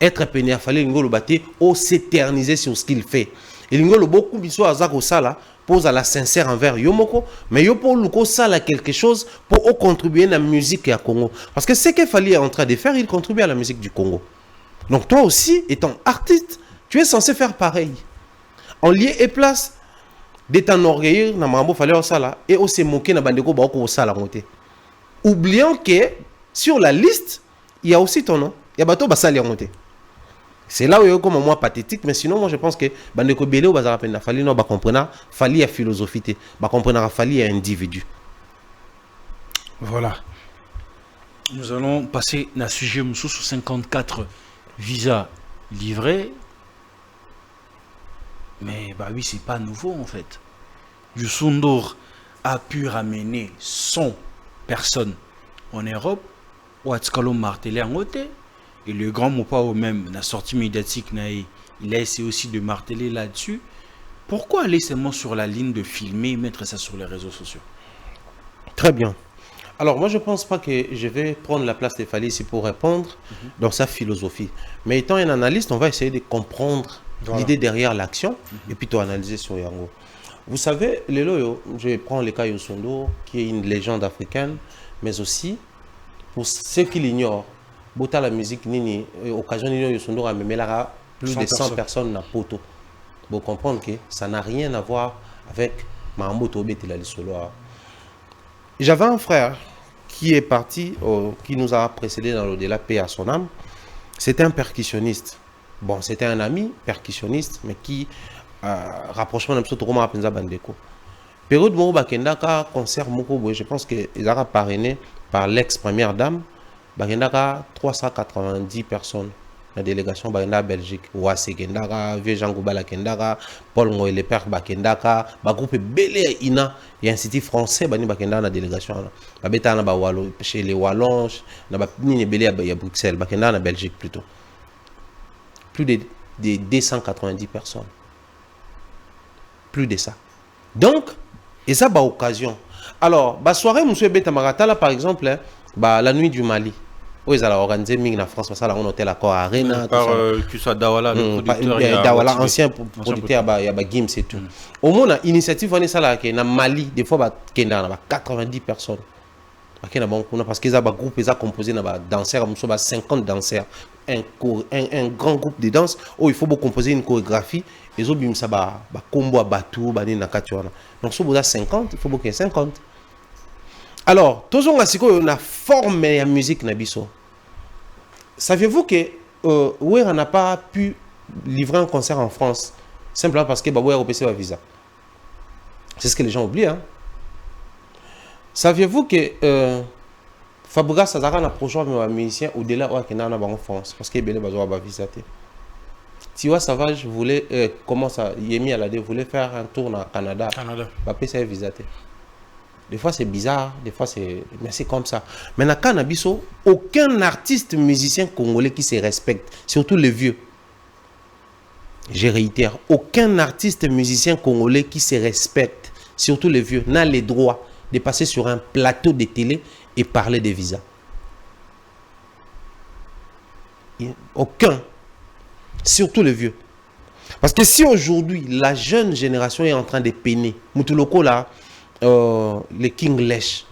Être peiné à Fali l'ingolo bateau au s'éterniser sur ce qu'il fait. Et l'ingolo beaucoup biso azako sala pose à la sincère envers Yomoko, mais yo pour luko sala quelque chose pour contribuer à la musique à Congo. Parce que ce que Fali est en train de faire, il contribue à la musique du Congo. Donc toi aussi, étant artiste, tu es censé faire pareil. En lieu et place de t'enorgueillir na mambo fallait au sala et au se moquer na bandeko ba au sala ngote. Oublions que sur la liste, il y a aussi ton nom. Il y a bateau basali ngote. C'est là où il y a comme moi pathétique, mais sinon moi je pense que bandeko belé au bazar peine fali non ba comprendre fali a philosophie ba comprendre fali a individu. Voilà. Nous allons passer na sujet sous 54 visas livrés. Mais bah oui, c'est pas nouveau en fait. Youssou N'Dour a pu ramener 100 personnes en Europe, ou à Tskalo martelé en côté, et le grand Mopao même, la sortie médiatique, il a essayé aussi de marteler là-dessus. Pourquoi aller seulement sur la ligne de filmer et mettre ça sur les réseaux sociaux? Très bien. Alors moi je pense pas que je vais prendre la place de Fali ici pour répondre dans sa philosophie. Mais étant un analyste, on va essayer de comprendre l'idée derrière l'action et puis tout analyser sur Yango. Vous savez, je prends le cas Youssou N'Dour qui est une légende africaine, mais aussi pour ceux qui l'ignorent, Bota la musique nini occasion Youssou N'Dour a même là plus de 100 personnes na poto. Vous comprenez que ça n'a rien à voir avec Mambo Tobé Tilali Solo. J'avais un frère qui est parti, qui nous a précédé dans l'au-delà, paix à son âme, c'était un percussionniste. Bon, c'était un ami percussionniste, mais qui rapprochement de Msoto Roma Penza Bandeko. Période Moro Bakendaka, concert Moko, je pense qu'ils ont parrainé par l'ex-première dame, Bakendaka 390 personnes. La délégation Bakenda Belgique, Ouassé Kendaka, Vieux Jean Goubala Kendaka, Paul Ngoy Le Père Bakendaka, groupe Belé Ina, il y a un institut français Bani Bakenda dans la délégation. Babeta na ba Wallon, chez les Wallons, na ba Nini Belé à Bruxelles, Bakenda en Belgique plutôt. Plus de 290 personnes. Plus de ça. Donc, et ça, occasion. Alors, soirée, M. Beta Maratala, par exemple, hein, la nuit du Mali. Où ils ont organisé en France, parce qu'on hôtel à Cor Arena. Par Kusa Dawala, le producteur. Dawala, ancien producteur, il y a Gims et tout. Au moins, l'initiative, on est ça là, dans Mali, des fois, il y a 90 personnes. Parce qu'ils ont un groupe, ils ont composé des danseurs, 50 danseurs. Un grand groupe de danse où il faut composer une chorégraphie. Ils ont mis ça, combo à bateau, donc, si vous avez 50, il faut qu'il y ait 50. Alors, tous on a formé la musique Nabiso. Saviez-vous que Ouer n'a pas pu livrer un concert en France simplement parce que Ouer a repêché un visa? C'est ce que les gens oublient. Hein? Saviez-vous que Fabregas Sazara n'a projet un musicien au-delà de en France parce qu'il y a un visa? Tiwa Savage voulait, comment ça, Yemi Alade voulait faire un tour au Canada. Va payer un visa. Des fois c'est bizarre, des fois c'est... Mais c'est comme ça. Mais dans Cannabiso, aucun artiste musicien congolais qui se respecte, surtout les vieux. Je réitère, aucun artiste musicien congolais qui se respecte, surtout les vieux, n'a le droit de passer sur un plateau de télé et parler de visa. Aucun. Surtout les vieux. Parce que si aujourd'hui, la jeune génération est en train de peiner, Moutuloko là, le King Lesh,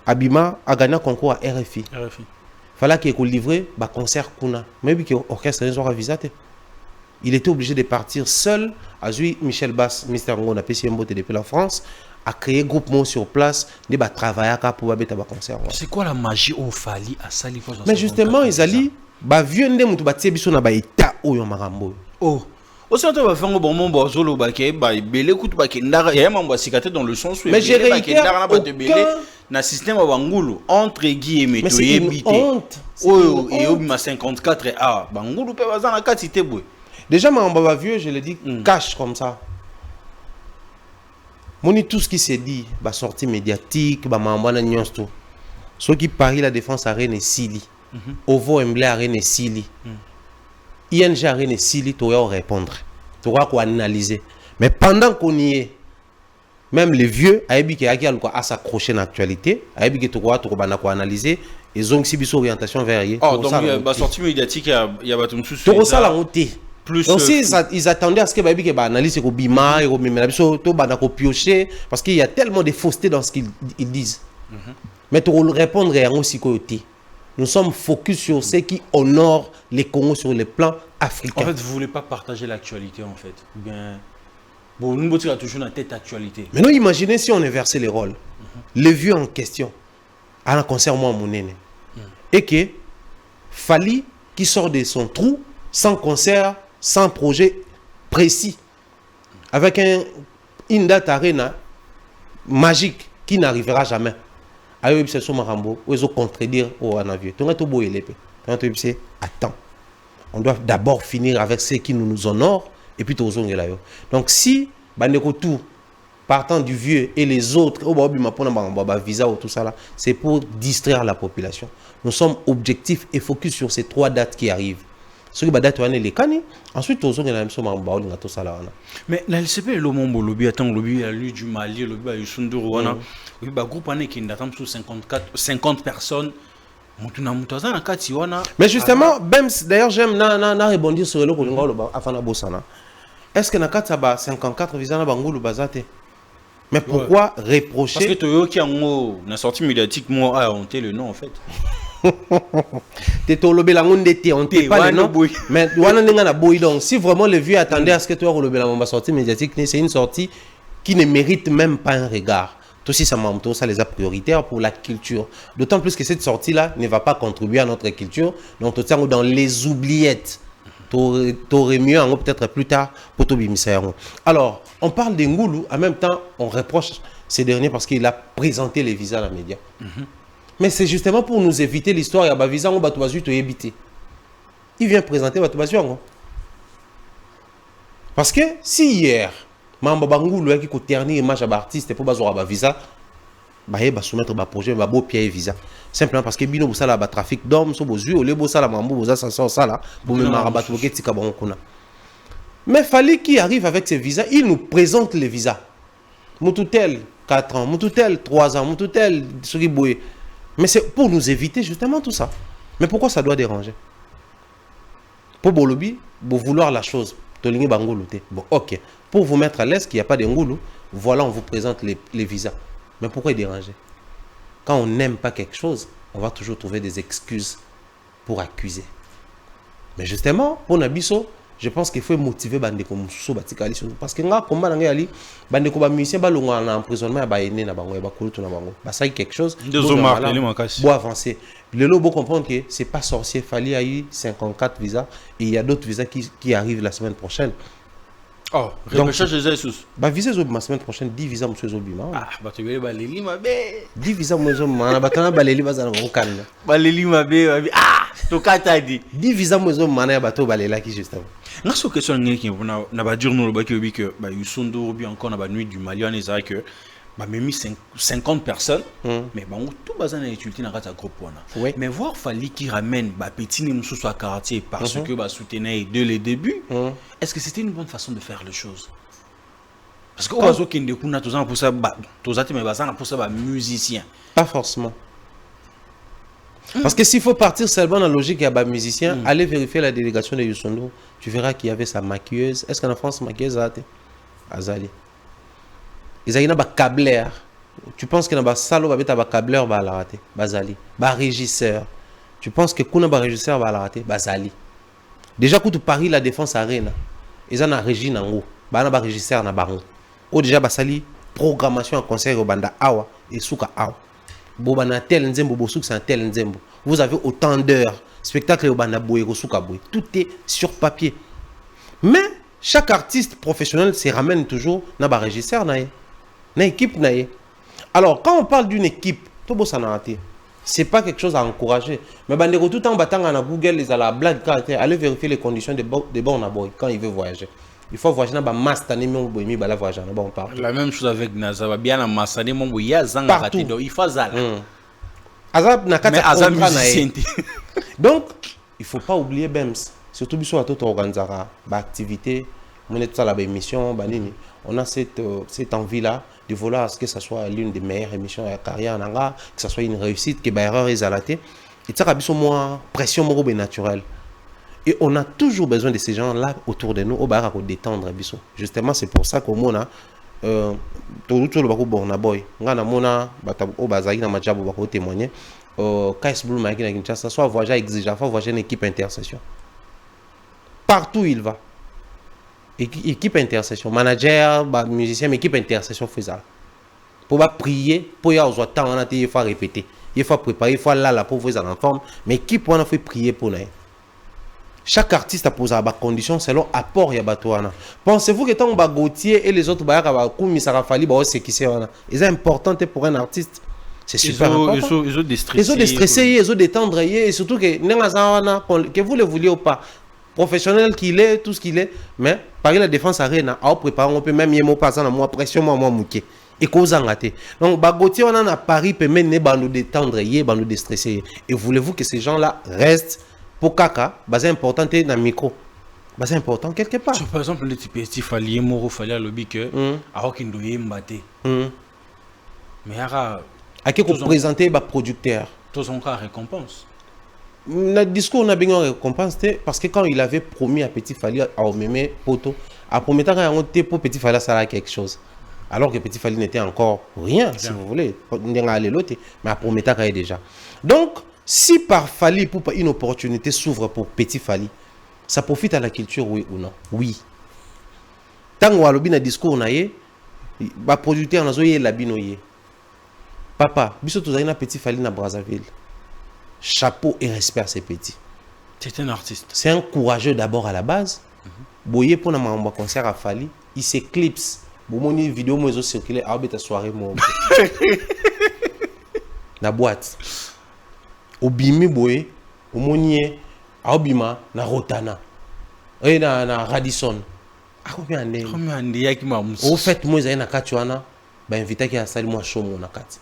Abima a gagné un concours à RFI. Il fallait qu'il ait livré un concert Kuna. Même que l'orchestre n'a visé. Il était obligé de partir seul. A joué Michel Bass, Mr. Ngo, a payé depuis la France, a créé un groupement sur place, de travailler pour faire un concert. C'est quoi la magie au Fali à Sali? Mais justement, ils allaient, vieux ndé mutu batie biso na ba état oyo makambo. Oh. Aussi, on va faire un bon moment, Zolo Baké, Belé, Kout Bakendara, il y a un cicaté dans le sens où mais j'ai réitère na système à Bangoulou, entre guillemets, mais c'est une honte. Oh, et au 54 A, Bangoulou peut avoir un cas cité. Déjà, ma vieux, je l'ai dit, cache comme ça. Moni tout ce qui s'est dit, sortie médiatique, mambana nyons tout. Ceux qui parient la défense à Rennes et Sili, Ovo Emblé à Rennes et Sili. ING a rien de Sili, tu vas répondre. Tu vas analyser. Mais pendant qu'on y est, même les vieux, qui a s'accrocher dans l'actualité, tu vas analyser, ils ont aussi une orientation vers eux. Oh, donc il y a une sortie médiatique, il y a un souci. Tu ça la montée. Plus. Donc si ils attendaient à ce que les analyse et bima et piocher parce qu'il y a tellement de fausseté dans ce qu'ils disent. Mais tu vas répondre à aussi côté. Nous sommes focus sur ceux qui honorent les Congos sur le plan africain. En fait, vous ne voulez pas partager l'actualité, en fait. Bien... Bon, nous, on a toujours la tête actualité. Mais nous, imaginez si on inversait les rôles. Le vieux en question, à un concert, moi, mon aîné. Et que Fali, qui sort de son trou, sans concert, sans projet précis, avec une date arena magique qui n'arrivera jamais. Ayo c'est son marambo, ou ils ont contredire au anavieux. Attends. On doit d'abord finir avec ceux qui nous honorent et puis tout. Donc si bandeko tout partant du vieux et les autres visa ou tout ça là, c'est pour distraire la population. Nous sommes objectifs et focus sur ces 3 dates qui arrivent. Ce qui va date les cani, ensuite tout ça là. Mais la LCP le monde lobby attend lobby a lu du Mali, lobby a Yusunduru wana. Oui ba groupe ané qui n'attend sur 50 personnes. Mais justement, d'ailleurs j'aime na rebondir sur le Kolinga afana bosana. Est-ce que na kataba 54 visa na bangulu bazate? Mais pourquoi reprocher? Parce que toi qui en na sortie médiatique moi a honté le nom en fait. T'es au lobby la monde était on t'est pas le nom. Mais wana ninga na boy donc si vraiment le vieux attendait à ce que toi au lobby la monde sortie médiatique, c'est une sortie qui ne mérite même pas un regard. Tout si ça m'entend, ça les a prioritaires pour la culture. D'autant plus que cette sortie-là ne va pas contribuer à notre culture. Donc, tout ça, dans les oubliettes. T'aurais mieux, peut-être plus tard, pour tout bimisa. Alors, on parle de Ngoulou, en même temps, on reproche ces derniers parce qu'il a présenté les visas à la média. Mais c'est justement pour nous éviter l'histoire. Il y a visa, on va tout éviter. Il vient présenter Batoubazion. Parce que si hier, Mamba Bangoulou qui a terni image à l'artiste pour bazoura visa, bah soumettre un projet, bah beau pied visa. Simplement parce que bino bosala ba trafic d'hommes, so bozu, ole bosala mambo boza ça là, pour me marabattre boké tika bankuna. Mais Fali qui arrive avec ses visas, il nous présente les visas. Moutoutel 4 ans, Moutoutel 3 ans, Moutoutel Suriboué. Mais c'est pour nous éviter justement tout ça. Mais pourquoi ça doit déranger? Pour Bolobi, pour vouloir la chose. Bon, ok. Pour vous mettre à l'aise qu'il n'y a pas de Ngoulou, voilà, on vous présente les visas. Mais pourquoi déranger? Quand on n'aime pas quelque chose, on va toujours trouver des excuses pour accuser. Mais justement, pour Nabiso, je pense qu'il faut motiver Bandeko Moussou Batikali. Parce que comme Ali, Bandeko ba musicien ba longa en emprisonnement ba ene na bango ba kulutu na bango. Ba ça quelque chose. Pour avancer. Le lobo comprendre que c'est pas sorcier. Fali a eu 54 visas et il y a d'autres visas qui arrivent la semaine prochaine. Oh, repêchage des Jesus. Bah visa la semaine prochaine 10 visas monsieur Zobima. Ah, bah tu veux baleli mabe. 10 visas monsieur Zobima, ba kana baleli bazana ngokanda. Baleli mabe. Ah, to kata di. 10 visas monsieur Zobima ya bato balela qui justement. Nga so question ngeki na ba dire no ba que ba yusundo bi encore na ba nuit du Mali on est que bah même 50 personnes mais bon tout bazana utilité na kata groupe wana. Mais voir Fali qui ramène ba petit ni musu soit quartier parce que ba soutenait dès le début. Est-ce que c'était une bonne façon de faire les choses? Parce que ozo kende kuna tozana pour ça ba tozati mais bazana pour ça ba musicien. Pas forcément. Parce que s'il faut partir seulement dans la logique il y a ba musicien, allez vérifier la délégation de Yusundo, tu verras qu'il y avait sa maquilleuse. Est-ce qu'en France maquilleuse a été Azali? Ils ont un câbleur. Tu penses que dans le salon, il y a un câbleur, Bazali. Un régisseur. Tu penses que quand un régisseur va la rater, Bazali. Déjà, quand tu paries la défense arena, ils ont un régime en haut. Un régisseur en baron. Ou déjà, Basali, programmation en concert au Banda Awa et Souka Awa. Bobana tel nzembo, Bosouk, c'est un tel nzembo. Vous avez autant d'heures. Spectacle au Banda Boé, Souka Boé. Tout est sur papier. Mais chaque artiste professionnel se ramène toujours dans un régisseur. Une équipe. Alors, quand on parle d'une équipe, c'est pas quelque chose à encourager. Mais tout en battant à Google, les à la blague, allez vérifier les conditions de bon abord quand il veut voyager. Il faut voyager dans masse la même chose avec Nazava. Bien en masse, il faut donc, il faut pas oublier BEMS. Surtout si on a toute activité, on a cette envie-là de vouloir que ce soit l'une des meilleures émissions de la carrière, que ce soit une réussite, que l'erreur est alatée. Et ça a moins pression naturelle. Et on a toujours besoin de ces gens-là autour de nous, au bar à détendre. Justement, c'est pour ça qu'au moins, tout le monde a boy. On a au bazar, on a témoigner. KS Blue Mike na Kinshasa, soit voyager exigeant, soit voyager une équipe intercession. Partout où il va. Équipe intercession, manager, musicien, mais équipe intercession faisable. Pour prier, pour y avoir temps, on a il faut répéter, il faut préparer, il faut là pour vous en forme, mais équipe on a fait prier pour nous. Chaque artiste a posé à condition selon apport ya batouana. Pensez-vous que tant que Gauthier et les autres bayaka comme ça Fali c'est qui c'est c'est important pour un artiste. C'est super important. Ils ont déstressé. Ils ont déstressé, ils ont détendre et surtout que vous le vouliez ou pas. Professionnel qu'il est, tout ce qu'il est, mais par la défense arena, on prépare, on peut même y aller passer dans moi pression, moi mouké. Et cause en raté. Donc, Bagotier, on en a Paris, peut même nous détendre, nous déstresser. Et voulez-vous que ces gens-là restent pour caca, c'est important dans le micro. C'est important quelque part. Par exemple, le type il fallait moro fallait lobby que alors qu'il doit mbaté. Mais à qui qu'on présenter les producteurs. Tous ont encore récompense. Le discours on a bien récompensé parce que quand il avait promis à Petit Fally à Omeme Poto, à premier temps pour Petit Fally ça a quelque chose. Alors que Petit Fally n'était encore rien, si vous voulez. Mais à premier temps il déjà. Donc, si par Fally pour une opportunité s'ouvre pour Petit Fally, ça profite à la culture, oui ou non? Oui. Tant que le discours on a eu, le producteur n'a pas eu la binoye. Papa, biso tozali na petit Fally na Brazzaville. Chapeau et respect à ces petits. C'est un artiste. C'est un courageux d'abord à la base. Boye pour un concert à Fally, il s'éclipse. Bomoni vidéo moi circulé à beta soirée mon. Na boîte. Obimi boye, omonié Aobima na Rotana. Et na Radisson. Ah combien d'années? Combien d'années qui m'a Au fait moi j'ai na katuana, ba invité qui a sali moi show mon nakati.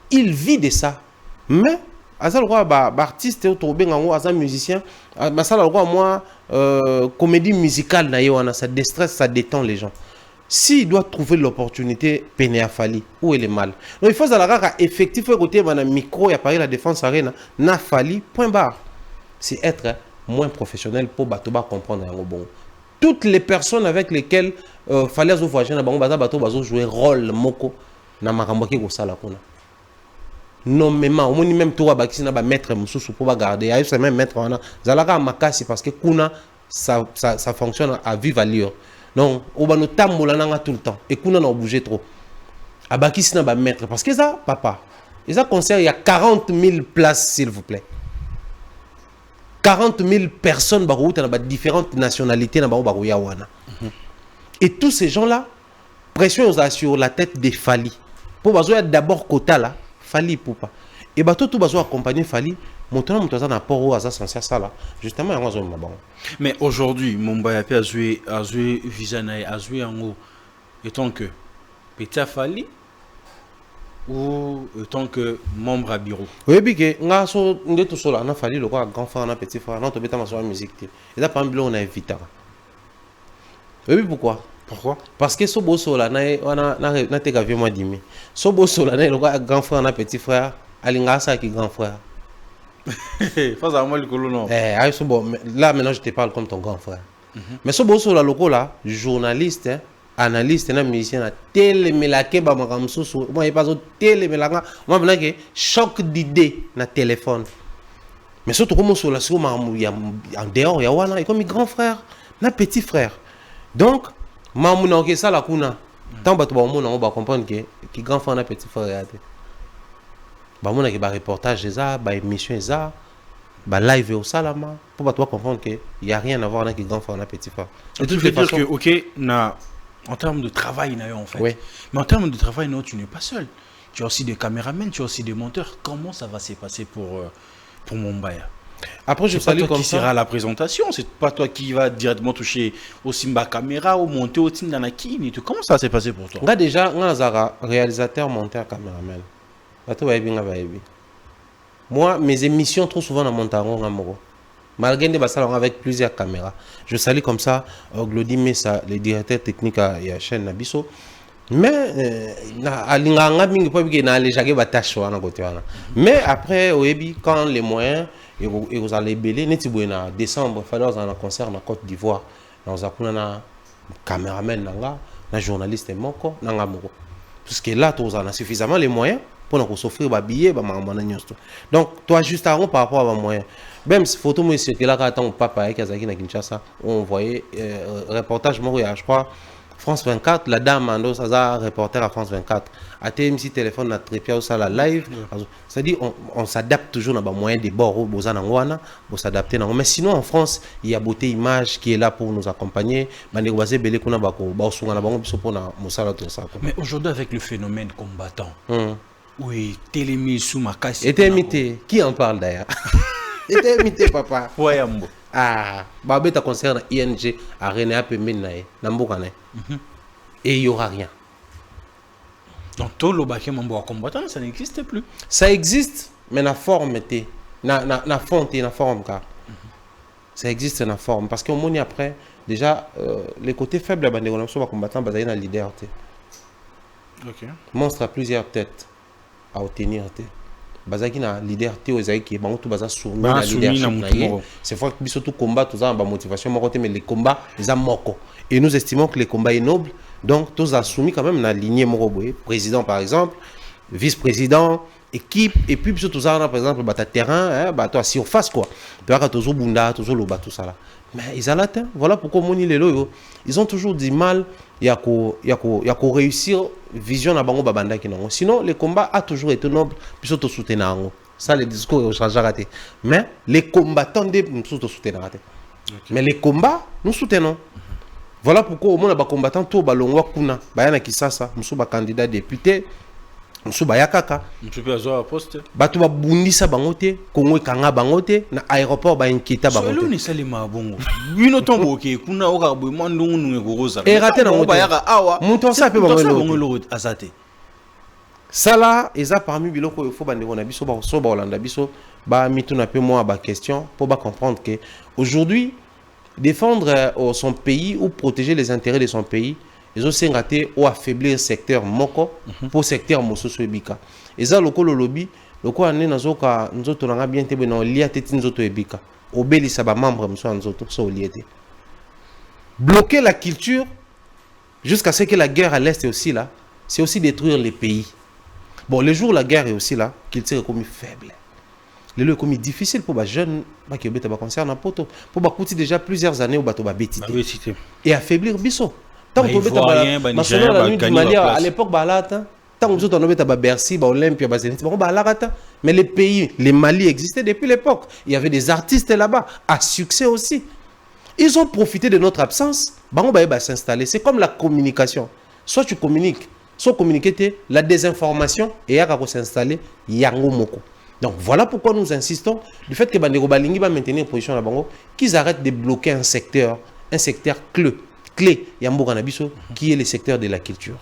Il vit de ça. Mais Azal roi artiste autour ben en azal musicien, masala roi moi comédie musicale na yo ça déstresse, ça détend les gens. S'il doit trouver l'opportunité peine à Fally, où est le mal? Donc il faut que effectif côté un micro et appareil la défense arena na Fally point barre. C'est être moins professionnel pour Batoba comprendre un bon. Toutes les personnes avec lesquelles Fally a voyagé na bango bato bazo jouer rôle moko na makamboki ko sala kuna. Nommément, on même toi bakisi na ba maître mususu pour garder. Ayo c'est même maître wana. Zalaka makasi parce que kuna ça fonctionne à vive allure. Donc, on va nous tambola tout le temps. Et qu'on a bougé trop. Abaki sina ba mettre. Parce que ça, papa, et ça concert, il y a 40 000 places, s'il vous plaît. 40 000 personnes dans différentes nationalités. Et tous ces gens-là, pression sur la tête des Fally. Pour bazoya d'abord quota là, Fally pour pas. Et bah tout bazoya accompagner Fally. Maintenant, nous avons un rapport à ça, là. Justement, il y a un mais aujourd'hui, Mombayapi a joué Vizanaï, a joué en haut. Étant que Petit Fally ou étant que membre à bureau. Oui, bien que nous tout seul, on a fallu le grand frère, on a petit frère, on a tombé dans la musique. Et là, par exemple, on a invité. Oui, pourquoi? Pourquoi? Parce que ce beau sol là, on a été gavé moi dimi. Ce beau sol là, le grand frère, on a petit frère, Alinga ça qui grand frère. Là maintenant je te parle comme ton grand frère. Mais ce boss là loco là, journaliste, analyste, musicien, télémélaké ba makamsusu, moi il pas télémélaké, moi maintenant que choc d'idée na téléphone. Mais surtout comme sur la sur en dehors ya wana, comme grand frère, na petit frère. Donc mamuna que ça la kuna. Tant ba to ba mona on va comprendre que grand frère na petit frère. Bah mon a reportage ça, bah émission ça, bah live au salama pour pas toi comprendre que il y a rien à voir avec grand frère et petit frère. Et tu veux dire que OK, en termes de travail en fait. Oui. Mais en termes de travail non, tu n'es pas seul. Tu as aussi des caméramans, tu as aussi des monteurs. Comment ça va se passer pour Mombaya? Après je salue comme ça. Qui sera à la présentation, c'est pas toi qui va directement toucher au Simba caméra ou monter au Tindanaki. Comment ça va se passer pour toi? Là déjà, on a réalisateur, monteur, caméraman. Moi, mes émissions trop souvent dans mon taron, malgré des bassalons avec plusieurs caméras. Je salue comme ça Glody Messa, le directeur technique à la chaîne Nabiso. Mais mais après, quand les moyens, et vous allez belé, en décembre, il fallait un concert en Côte d'Ivoire. Dans un caméraman, un journaliste, parce que là, tu as suffisamment les moyens pour nous s'offrir des billets. Donc, toi, juste avant par rapport à mes moyens. Même si photo, moi, c'est que là, quand papa qui est à Kinshasa, on voyait reportage, je crois, France 24, la dame, reporter à France 24, a TMC téléphone, a très bien ça, la live. C'est-à-dire, on s'adapte toujours dans les moyens des bords, pour s'adapter. Mais sinon, en France, il y a Beauté Image qui est là pour nous accompagner. Mais aujourd'hui, avec le phénomène combattant, oui, télémis sous ma casse. Et imité. Qui en parle d'ailleurs? Et imité, papa. Ouais, ah, Babé ta concerne ING à René Apembenae, Nambokane. Et il n'y aura rien. Donc, tout le baquet mambo combattant, ça n'existe plus. Ça existe, mais la forme était. La forme car. Ça existe dans la forme. Parce qu'on monnaie après, déjà, les côtés faibles de la combattant, basé dans leader. Ok. Monstre à plusieurs têtes à obtenir. Bazaki na leader Théo Zaki bango tout baza soumis na leadership. C'est fois que surtout combat tout ça en motivation mais les combats les amoko. Et nous estimons que les combats est noble donc tous a soumis quand même na lignée moroboé président par exemple vice-président, équipe, et puis tout ça, par exemple, bah, terrain, bah, toi, surface, quoi. Tu vois, toujours bunda, toujours loba, tout ça là. Mais ils ont atteint. Voilà pourquoi ils ont toujours du mal à réussir vision na bango babanda qui non. Sinon, le combat a toujours été noble, puis surtout soutenir. Ça, le discours est changé raté. Mais les combattants, nous surtout soutenir raté. Mais les combats, nous soutenons. Voilà pourquoi au moins les combattants, tout balongwa kuna, bayana kisasa, nous sommes candidats députés. Nous bayakaka tu peux avoir un poste batu babundisa bangote Kongo kanga bangote na aéroport ba inquiéta bangote so ni salima bongo bino tombo ke kuna oka boy mandungu nunge kokoza et raté na bayaka awa monto ça peut bango azate ça là eza parmi biloko il faut bandeko na biso ba so ba Holanda biso ba mituna pe moi ba question pour ba comprendre que aujourd'hui défendre son pays ou protéger les intérêts de son pays. Ils ont raté ou affaiblir le secteur moko pour le secteur mososo ebika. Et ça le lobby, le quoi ane nazoka nzoto nanga bien tebe na lié tete nzoto ebika. Obeli sa ba membre mso nzoto so lié. Bloquer la culture jusqu'à ce que la guerre à l'est est aussi là, c'est aussi détruire les pays. Bon, le jour où la guerre est aussi là, culture est comme faible. Le lieu est comme difficile pour les jeunes qui ont concerne poto pour coûter déjà plusieurs années au bateau ba bétité et affaiblir biso. Tant que à l'époque, tant que vous avez Bercy, Olympia, mais les pays, les Mali existaient depuis l'époque. Il y avait des artistes là-bas, à succès aussi. Ils ont profité de notre absence. S'installer. C'est comme la communication. Soit tu communiques, soit communiquer la désinformation et il y a s'installer. Donc voilà pourquoi nous insistons du fait que Bandego Balingi va maintenir une position là Bango, qu'ils arrêtent de bloquer un secteur clé Yambo Ganabiso, qui est le secteur de la culture.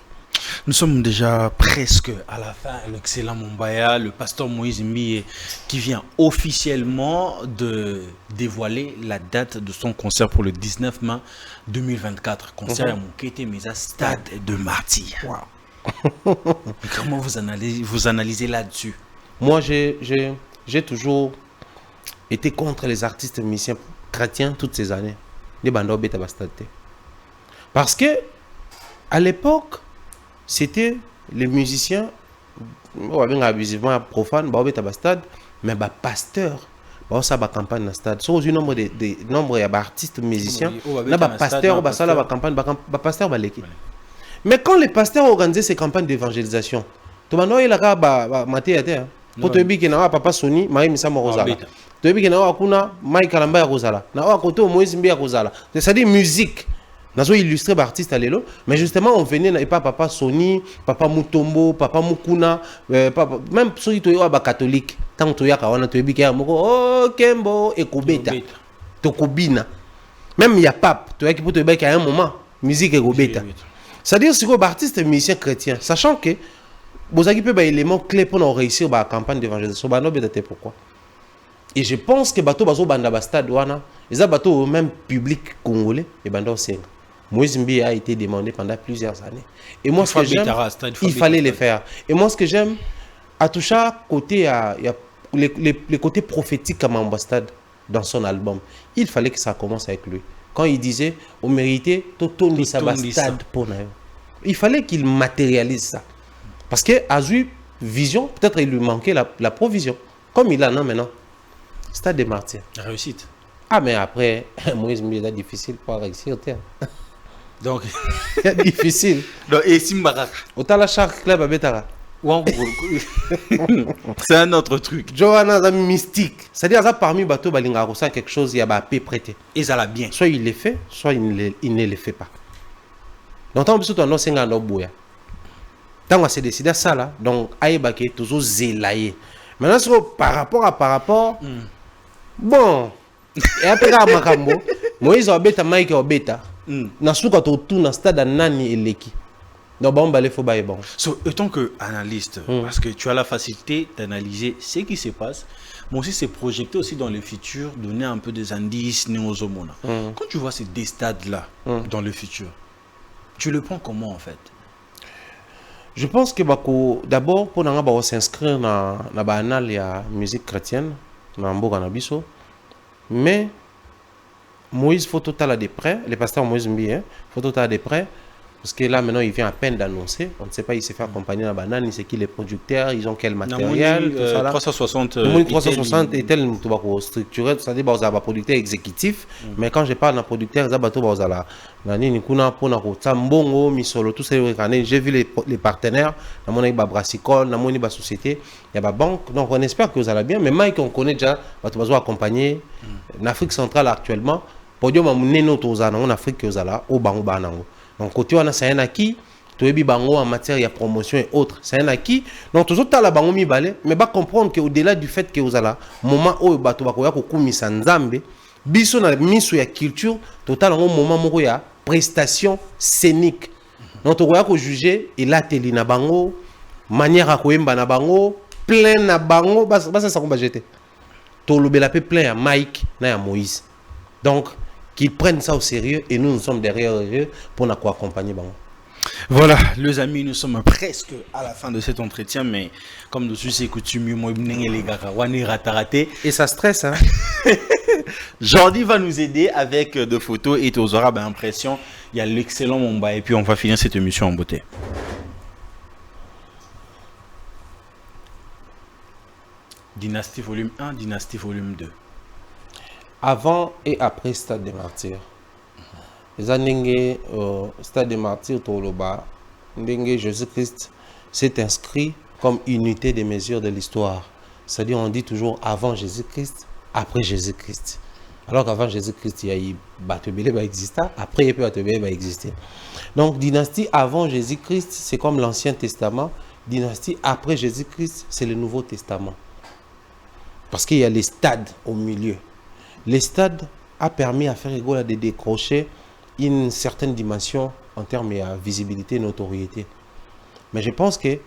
Nous sommes déjà presque à la fin. L'excellent Mumbaya, le pasteur Moïse Mbiye, qui vient officiellement de dévoiler la date de son concert pour le 19 mai 2024. Concert à Moukete Mesa, Stade de Martyrs. Wow. Comment vous analysez là-dessus? Moi, j'ai toujours été contre les artistes musiciens chrétiens toutes ces années. Les bandes bêta bastade. Parce que à l'époque, c'était les musiciens, abusivement profanes, mais pasteur, ça va campagne dans le stade. Sur un nombre d'artistes musiciens, pasteur, campagne, pasteur, mais quand les pasteurs organisaient ces campagnes d'évangélisation, tout le monde il a maté à terre. Pour te dire que papa Sony, Maï Missa Morozala. Tu dis que na Maï Kalamba Rosala. Na côté Moïse Mbia Rosala. C'est-à-dire musique. Nous avons illustré l'artiste à l'élo, mais justement on venait et pas papa Sony, papa Mutombo, papa Mukuna, papa, même ceux qui sont catholiques. Tant que tu as on a tu es oh Kembo et Kobeta, Tokobina. Même il y a pape, tu as qui peut te dire qu'à un moment musique et Kobeta. C'est-à-dire que c'est artiste musicien chrétien, sachant que vous avez des éléments clés pour réussir la campagne d'évangélisation. Pourquoi? Et je pense que bateau bazo banda bastade wana, les bateaux même public congolais et banda senga. Moïse Mbiye a été demandé pendant plusieurs années. Et moi, ce que j'aime, il fallait les faire. Et moi, ce que j'aime, à tout chaque côté, il y a les côtés prophétiques comme ambassade dans son album. Il fallait que ça commence avec lui. Quand il disait, on méritait tout stade pour nous. Il fallait qu'il matérialise ça. Parce que Azui, vision, peut-être il lui manquait la provision. Comme il a maintenant. Stade des Martyrs. Réussite. Ah, mais après, Moïse Mbiye, c'est difficile pour réussir. Donc, c'est difficile. Donc, et Simbarak. Autant la Shark Club à Betara. C'est un autre truc. Johanna, c'est mystique. C'est-à-dire, ça parmi bateau Balinga, ça quelque chose, il y a un peu prêté. Et ça l'a bien. Soit il le fait, soit il ne le fait pas. Donc, tant que tu as un senga dans Bouya. Tant qu'on s'est décidé à ça là, donc, Aïbake, toujours zélaye. Maintenant, par rapport, bon, et après, Makambo, Moïse a bêta, Mike a bêta. Nasuka tout na stade nani eleki. Donc bon balé faut bailler bon. So autant que analyste parce que tu as la facilité d'analyser ce qui se passe, mais aussi c'est projeté aussi dans le futur, donner un peu des indices néozomona. Quand tu vois ces deux stades là dans le futur, tu le prends comment en fait? Je pense que d'abord pour nanga s'inscrire na banal ya musique chrétienne na mboka na biso, mais Moïse faut total de près, le pasteur Moïse Mbiye, faut total de près Parce que là, maintenant, il vient à peine d'annoncer. On ne sait pas, il s'est fait accompagner dans la banane, c'est qui les producteurs, ils ont quel matériel, tout ça là. 360. 360 est tel structuré, c'est-à-dire que vous producteur exécutif, mais quand je parle d'un producteur, j'ai vu les partenaires, il y a Brassicole, il y a société, il y a banque, donc on espère que vous allez bien, mais Mike, on connaît déjà, vous allez accompagner l'Afrique centrale actuellement, pour dire que en Afrique, vous allez au Bango. Donc, côté on a c'est un acquis, tout est bango en matière de promotion et autres, c'est un acquis. Donc, toujours t'as la bango mi balé, mais pas comprendre que au-delà du fait que vous allez, moment où bato bakoya ko kumisa nzambe, biso na miso ya culture, total en moment où il y a prestation scénique. Donc, on ko juger et là teli na bango, manière à koyemba na bango, plein na bango, bas ça ko ba jeter. To lobela pe plein à Mike na ya Moïse. Donc qu'ils prennent ça au sérieux et nous sommes derrière eux pour nous accompagner. Voilà, les amis, nous sommes presque à la fin de cet entretien, mais comme nous sommes coutumiers, moi, les gars, raté. Et ça stresse, hein? Jordi va nous aider avec des photos et tu auras l'impression. Il y a l'excellent Mumba et puis on va finir cette émission en beauté. Dynastie volume 1, Dynastie volume 2. Avant et après Stade des Martyrs. Les années Stade des Martyrs, Jésus-Christ s'est inscrit comme unité des mesures de l'histoire. C'est-à-dire, on dit toujours avant Jésus-Christ, après Jésus-Christ. Alors qu'avant Jésus-Christ, il y a eu Batebele va exister, après Batebele va exister. Donc, dynastie avant Jésus-Christ, c'est comme l'Ancien Testament. Dynastie après Jésus-Christ, c'est le Nouveau Testament. Parce qu'il y a les stades au milieu. Les stades a permis à faire Égole de décrocher une certaine dimension en termes de visibilité et notoriété. Mais je pense que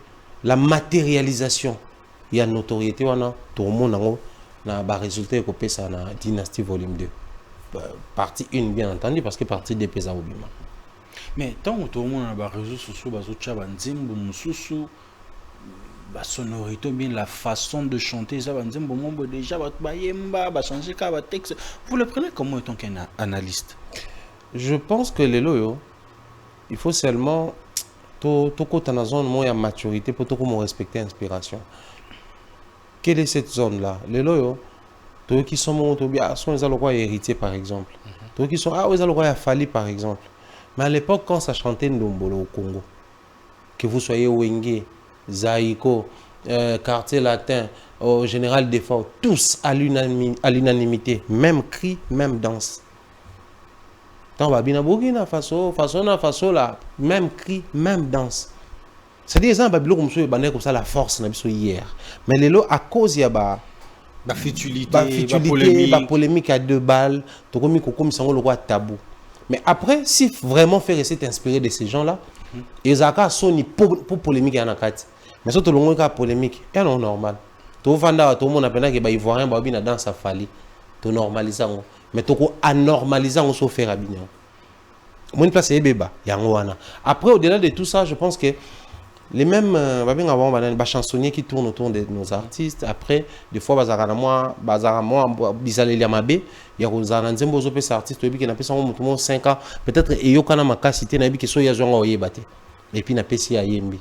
la matérialisation, il y a une notoriété, tout le monde a résultat de ça dans Dynastie volume 2. Partie 1, bien entendu, parce que partie 2 pesa au bima. Mais tant que tout le monde a des réseaux sociaux, la sonorité, bien la façon de chanter, ça va dire déjà changer texte. Vous le prenez comment en tant qu'analyste? Je pense que les loyaux, il faut seulement tout côté dans zone où il y a maturité pour tout respecter l'inspiration. Quelle est cette zone là? Les loyaux, tous qui sont les allois héritiers par exemple, tous qui sont les allois Fali par exemple. Mais à l'époque quand ça chantait Ndombolo au Congo, que vous soyez Wenge, Zaïko, quartier latin, au général Defort, tous à l'unanimité, même cri, même danse. Quand on va Burkina Faso là, même cri, même danse. C'est-à-dire que ça la force hier. Mais les lots à cause il y a la futilité, la polémique à 2 balles, tout comme le tabou. Mais après, si vraiment faire essayer d'inspirer de ces gens-là, ils ont sonné pour polémique à Nakati. Mais surtout le monde polémique, c'est normal. Tout le monde a pensé que les Ivoiriens dans danse à Fali, tout normaliser. Mais tout anormaliser on se fait rabiner. Mon place est béba, après au-delà de tout ça, je pense que les mêmes chansonniers qui tournent autour de nos artistes, après des fois bazaramo bizalé liamabe, il y a aux nzembo zo pesa artiste qui n'a pas 5 ans, peut-être et yo kana makasité na bi que so ya zonga oyebate. Et puis na pesi ya yembi.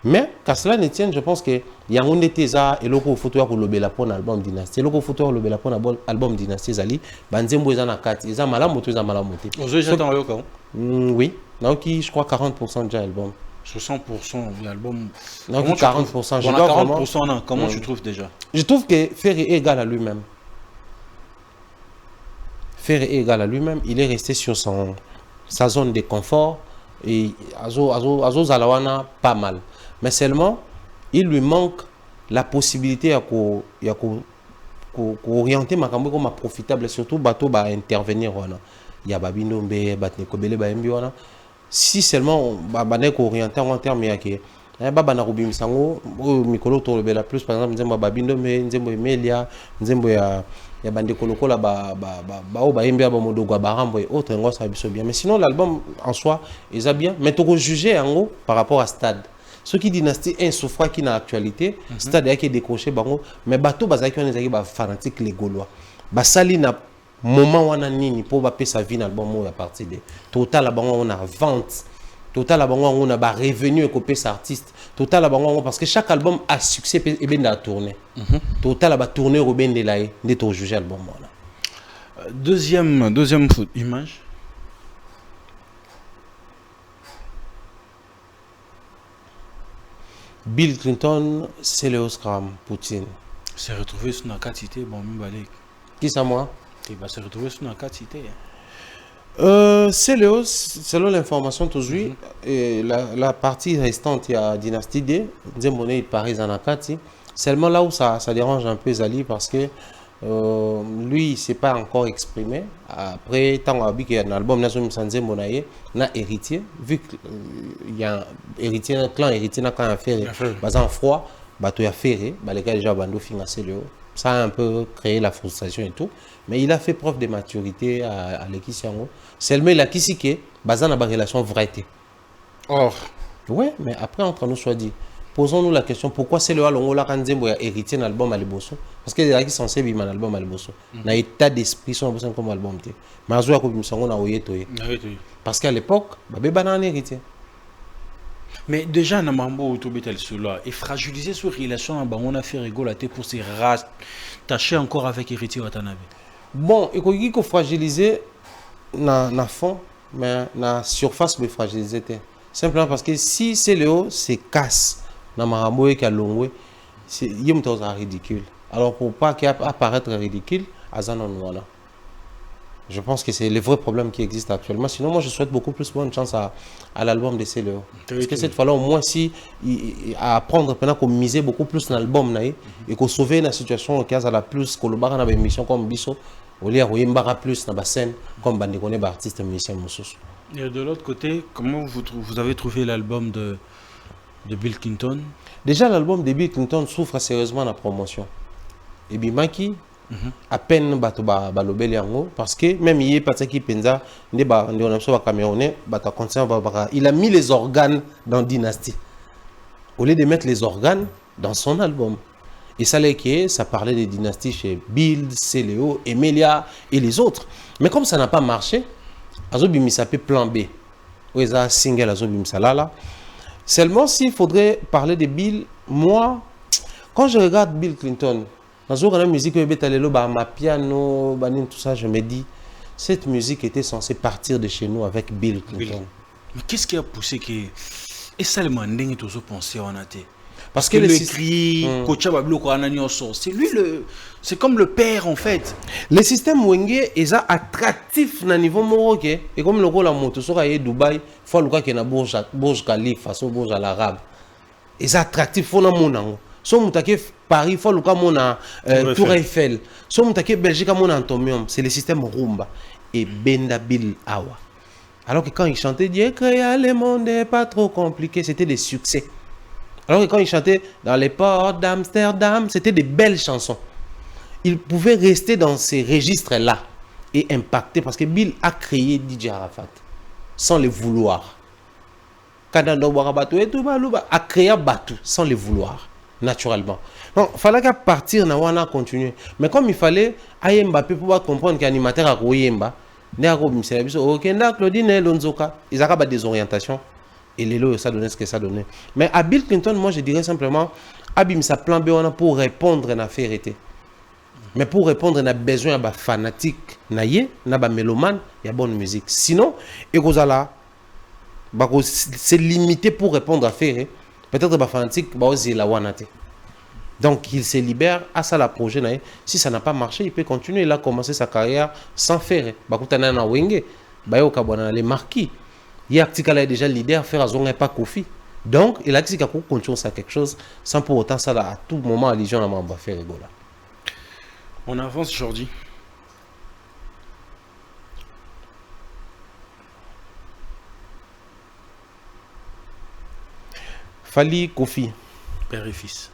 Mais qu'à cela ne tienne, je pense que il y a un teza et loko photo ko lobela pour album Dynastie, loko photo lobela pour album Dynastie zali, banzembo eza na kati, eza malamu to eza malamu te. Ozo j'attends yo ka. Oui, donc je crois 40% déjà album. 60% de l'album. Donc 40%, je dois 40% non, comment tu trouves déjà? Je trouve que Ferré est égal à lui-même. Ferré est égal à lui-même, il est resté sur sa zone de confort et Azo Zalawana pas mal. Mais seulement, il lui manque la possibilité à orienter ma campagne comme profitable, surtout bateau va intervenir. Il y a Babinombe, Batnekobele, Baembiwana. Si seulement on orienter en termes de Baba Rubi Misango, Mikolo Torobela plus par exemple, Nzembo Babinombe, Nzembo Emelia, Nzembo ya bande koloko la Baembia, Bamodogwa, Barambo et autres, ça va bien. Mais sinon, l'album en soi, il est bien. Mais tu peux juger en gros par rapport à Stade. Ce qui dynastie un souffre qui n'a actualité, Stade qui est décroché, mais bateau bazaki on est fanatique les Gaulois. Basali na moment où on a nini pour baper sa vie dans l'album à partir de total on a vente Total on a ba revenu et copé artiste. Total parce que chaque album a succès et bien la tournée. Total ba tourner au ben de là de to juger album là. Deuxième image. Bill Clinton, c'est le Oscar Poutine. Se retrouver sur la quantité, bon, qui ça moi? Il va se retrouver sur la quantité. C'est le selon l'information toujours, et la partie restante, il y a Dynasty D, il paraît en Akati. Seulement là où ça dérange un peu Zali parce que lui, il ne s'est pas encore exprimé. Après, tant qu'il y a un album, il a héritier, vu qu'il y a un clan héritier, quand il a fait en froid, il a fait, les gars déjà bando financé le haut. Ça a un peu créé la frustration et tout. Mais il a fait preuve de maturité à l'équipe. Seulement, il a qui que bazan a une relation vraie. Or. Oui, mais après, entre nous, soit dit. Posons-nous la question, pourquoi c'est le Alongola Kanzembo a hérité un album à l'Ebosso? Parce que les gens qui sont censés vivre un album à l'Ebosso. Dans l'état d'esprit, sont comme album. Parce qu'à l'époque, il y a un héritier. Mais déjà, Namambo Autobetel cela est fragilisé sur relation on a fait rigolater pour se rattacher encore avec héritier Watanabe. Bon, il faut fragiliser na fond, mais na surface de fragiliser. Simplement parce que si c'est le haut, c'est casse. Na Marambo et Kalongwe, c'est ridicule. Alors pour pas qu'il apparaître ridicule, Azanon. Je pense que c'est le vrai problème qui existe actuellement. Sinon, moi, je souhaite beaucoup plus bonne chance à l'album de CLO. Parce que cette fois-là, au moins, si à apprendre pendant qu'on misait beaucoup plus dans l'album, et qu'on sauvait la situation au cas à la plus, qu'on le barre dans une émission comme Bisso, au lieu de plus dans la scène, comme Bandikone, artiste musicien Moussous. Et de l'autre côté, comment vous avez trouvé l'album de Bill Clinton? Déjà, l'album de Bill Clinton souffre sérieusement de la promotion. Et Bimaki, à peine parce que même il a mis les organes dans Dynasty au lieu de mettre les organes dans son album. Et ça parlait de Dynasty chez Bill, Céléo, Emilia et les autres. Mais comme ça n'a pas marché, Azobimi s'appelle plan B. Ou ça single Azobimi Salala. Seulement s'il faudrait parler de Bill, moi quand je regarde Bill Clinton, dans la musique, ma piano, tout ça, je me dis, cette musique était censée partir de chez nous avec Bill Clinton. Mais qu'est-ce qui a poussé que... Et ça, le manding est aussi pensé en athée. Parce que le cri, c'est lui c'est comme le père en fait. Le système Wenge est attractif na niveau moroké et comme le rôle la moto sur Dubaï, faut le cas que na Burj Khalifa, façon Burj Al Arab. Est attractif faut na monango. So mutake Paris, faut le cas mona Tour Eiffel. So mutake Belgique mona Antomium, c'est le système rumba et Benda Bill Awa. Alors que quand il chantait Dieu créa le monde est pas trop compliqué, c'était des succès. Alors que quand il chantait dans les ports d'Amsterdam, c'était des belles chansons. Il pouvait rester dans ces registres-là et impacter parce que Bill a créé DJ Arafat sans le vouloir. A créé Batu sans le vouloir, naturellement. Donc, il fallait qu'à partir, on continuer. Mais comme il fallait, Mbappé pour comprendre qu'animateur a Royemba, ils ont des orientations. Et les lots, ça donnait ce que ça donnait. Mais à Bill Clinton, moi je dirais simplement, Abim sa plan B pour répondre à la vérité. Mais pour répondre à nos besoins à fanatique, à mélomane, il y a bonne musique. Sinon, c'est limité pour répondre à faire. Peut-être que fanatique, donc il se libère à ça la projet. Si ça n'a pas marché, il peut continuer. Il a commencé sa carrière sans faire. Les marquis. Il y a déjà leader, faire un pas Kofi. Donc, il a dit qu'il faut continuer à quelque chose sans pour autant ça à tout moment, les gens va faire rigoler. On avance aujourd'hui. Fali Kofi. Père et fils.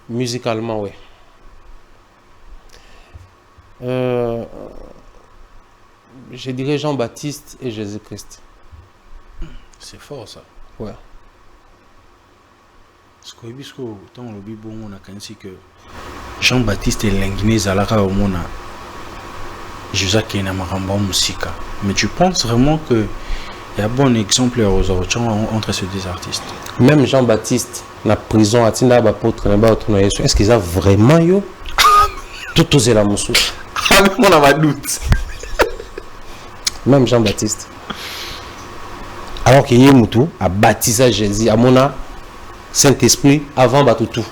Musicalement, oui. Je dirais Jean-Baptiste et Jésus-Christ. C'est fort ça. Ouais. Parce que tant le Bible on a que Jean-Baptiste et Lenguiné Zalaka au Mona. Jésus qui est na maramba musika. Mais tu penses vraiment que Il y a un bon exemple entre ces deux artistes. Même Jean-Baptiste, na prison, atina apôtre, est-ce qu'ils ont vraiment yo? Tout osé la moussou. On a ma doute. Même Jean-Baptiste. Alors qu'il y a Moutou, a baptisé Jésus, à mon Saint-Esprit, avant tout.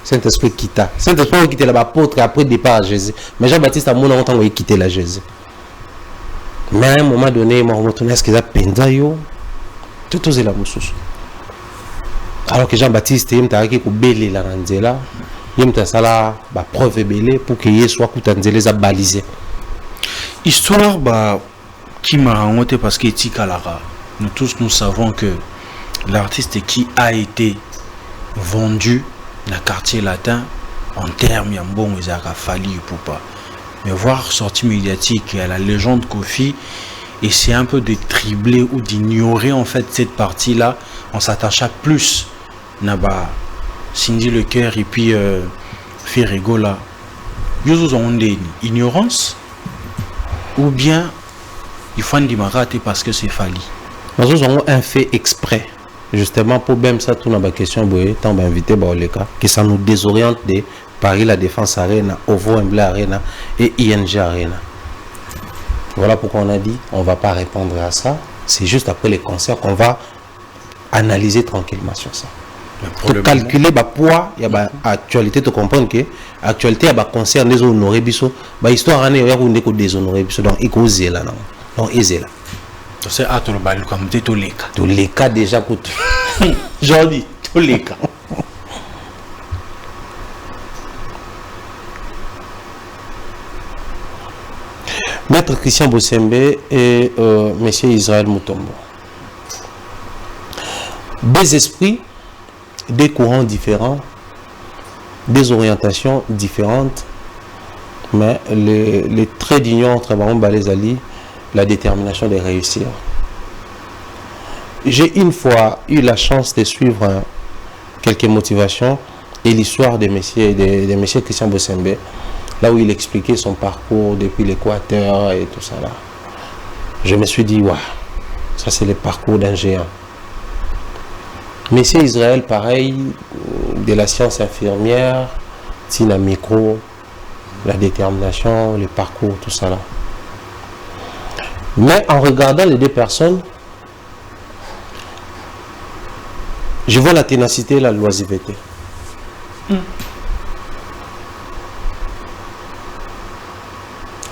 Saint-Esprit quitta. Saint-Esprit a quitté l'apôtre après le départ à Jésus. Mais Jean-Baptiste, à mon temps, il quitté la Jésus. Mais à un moment donné, est-ce qu'ils ont peint tout osé la moussou. Alors que Jean-Baptiste, il a dit qu'il la Nandela, il a sala ba preuve belé pour qu'il soit coutanzélé à baliser. Histoire qui m'a rencontré parce que Tikalara. Nous tous nous savons que l'artiste qui a été vendu dans le quartier latin en termes bon ils a fallu pour pas. Mais voir sortie médiatique à la légende Kofi, et c'est un peu de tribler ou d'ignorer en fait cette partie là, on s'attacha plus Naba Cindy le cœur et puis Ferrego là. Ils ont une ignorance ou bien il faut une marate parce que c'est fallu. Nous avons un fait exprès justement pour même ça tout dans la question boye tant invité Baoleka que ça nous désoriente de Paris La Défense Arena, Ovo Wembley Arena et ING Arena. Voilà pourquoi on a dit on va pas répondre à ça. C'est juste après les concerts qu'on va analyser tranquillement sur ça. Pour calculer le poids, il y a actualité, tu comprends que actualité il y a concert des honorés biso, histoire année il y a des déshonorés biso donc il cause là non. Donc il là. C'est à tout le bal comme tous les cas. Tous les cas déjà coûtent. J'en dis tous les cas. Maître Christian Bossembe et Monsieur Israël Mutombo. Des esprits, des courants différents, des orientations différentes, mais les traits d'union entre les Ali, la détermination de réussir. J'ai une fois eu la chance de suivre quelques motivations et l'histoire de monsieur Christian Bossembe, là où il expliquait son parcours depuis l'Équateur et tout ça là. Je me suis dit, waouh, ça c'est le parcours d'un géant. Monsieur Israël, pareil, de la science infirmière, Tina Micro, la détermination, le parcours, tout ça là. Mais en regardant les deux personnes, je vois la ténacité et la loisiveté.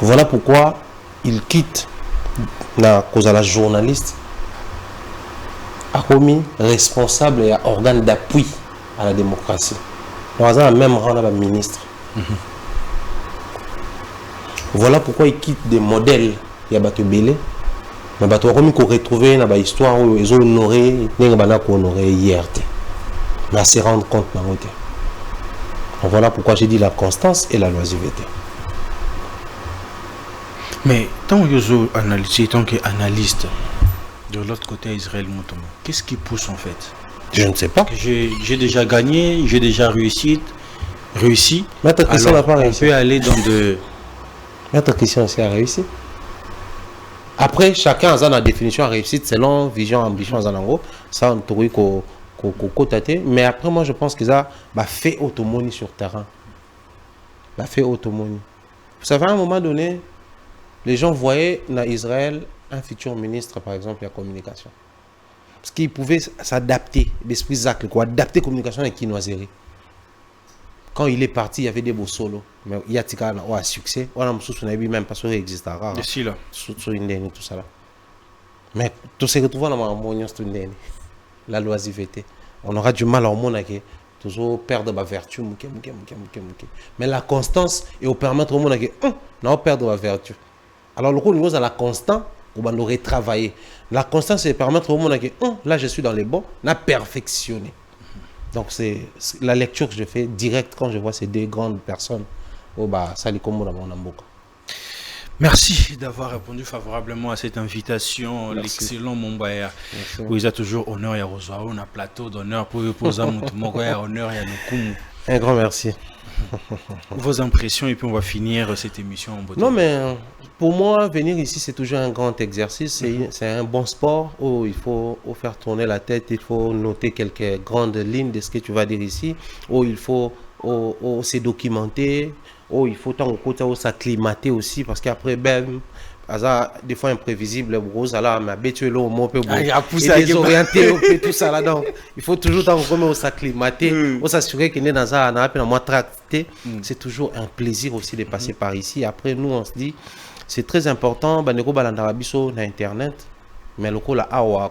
Voilà pourquoi il quitte la cause à la journaliste, a commis responsable et organe d'appui à la démocratie. Dans un même rang, là, ministre. Voilà pourquoi il quitte des modèles. Il y a des belé, mais il y a qu'on retrouver dans l'histoire où ils ont honoré, ils ont honoré hier. Mais à se rendre compte dans le côté. Voilà pourquoi j'ai dit la constance et la loisiveté. Mais tant que vous analysez, tant qu'analyste, de l'autre côté Israël Mutombo, qu'est-ce qui pousse en fait? Je ne sais pas. J'ai déjà gagné, j'ai déjà réussi. Maître Christian n'a pas réussi. On peut aller dans de... Maître Christian aussi a réussi. Après, chacun a sa définition de réussite selon vision, ambition, ça on trouve qu'on mais après, moi je pense qu'ils ont fait autonomie sur terrain. Fait autonomie. Vous savez, à un moment donné, les gens voyaient dans Israël un futur ministre, par exemple, de la communication. Parce qu'il pouvait s'adapter, l'esprit Zach, adapter la communication avec Kinoiserie. Quand il est parti, il y avait des beaux solos. Mais il y a un succès. On a même pas sûr qu'il existe rare. Ici là. Sur une dernière, tout ça là. Mais tout se retrouve dans la la loisiveté. On aura du mal à monde qui toujours perdre ma vertu. Mais la constance et au permettre au monde qui non perdre ma vertu. Alors le coup nous à la constance, on va nous retravailler. La constance c'est permettre au monde qui là je suis dans les bons, on a perfectionné. Donc c'est la lecture que je fais direct quand je vois ces deux grandes personnes. Merci d'avoir répondu favorablement à cette invitation. L'excellent Mombaya. Vous avez toujours honneur et on a plateau d'honneur pour poser mon honneur et nous. Un grand merci. Vos impressions et puis on va finir cette émission en beauté. Non, mais pour moi, venir ici, c'est toujours un grand exercice. C'est un bon sport où il faut faire tourner la tête, il faut noter quelques grandes lignes de ce que tu vas dire ici, où il faut se documenter, où il faut s'acclimater aussi, parce qu'après, ben, des fois imprévisible, gros, ça mais habitué au mot peu désorienté, tout ça là. Donc, il faut toujours s'acclimater, s'assurer qu'il est dans un tracté. C'est toujours un plaisir aussi de passer par ici. Après, nous, on se dit, c'est très important, baneko balandarabiso na internet. Mais le coup là,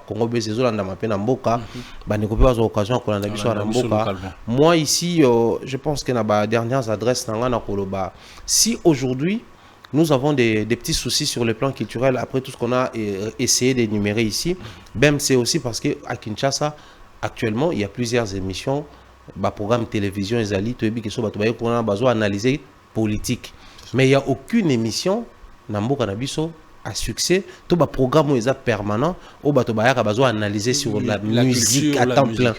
Congo Bézézo, là, dans mboka, baneko pas occasion qu'on a biso na mboka. Moi ici, je pense que na dernières adresses na koloba. Si aujourd'hui nous avons des petits soucis sur le plan culturel, après tout ce qu'on a essayé d'énumérer ici, même c'est aussi parce qu'à Kinshasa, actuellement, il y a plusieurs émissions, programmes télévision, qui sont analyser politique. Mais il n'y a aucune émission, à succès, tout le programme est permanent, où on analyser sur la musique à temps plein.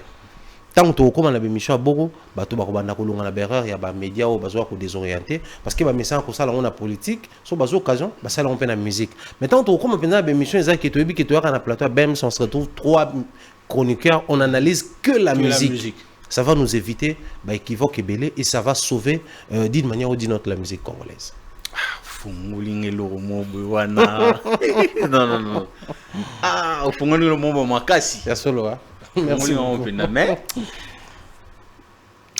Tant que comme on a émission à Bogo, bato bakobanda kolonga na berreur ya ba média ou bazo ko désorienter parce que ba message ko sala on a politique so bazo occasion ba sala on peut na musique mais tant que comme on penza ba émission ça qui toyebi qui toyaka na plateau même si on se retrouve 3 chroniqueurs on analyse que la musique. Ça va nous éviter ba équivoque belé et ça va sauver d'une manière ou d'une autre la musique congolaise. Fungulingelo mobo wana non ah fungulingelo mobo makasi ya solo hein. Merci beaucoup.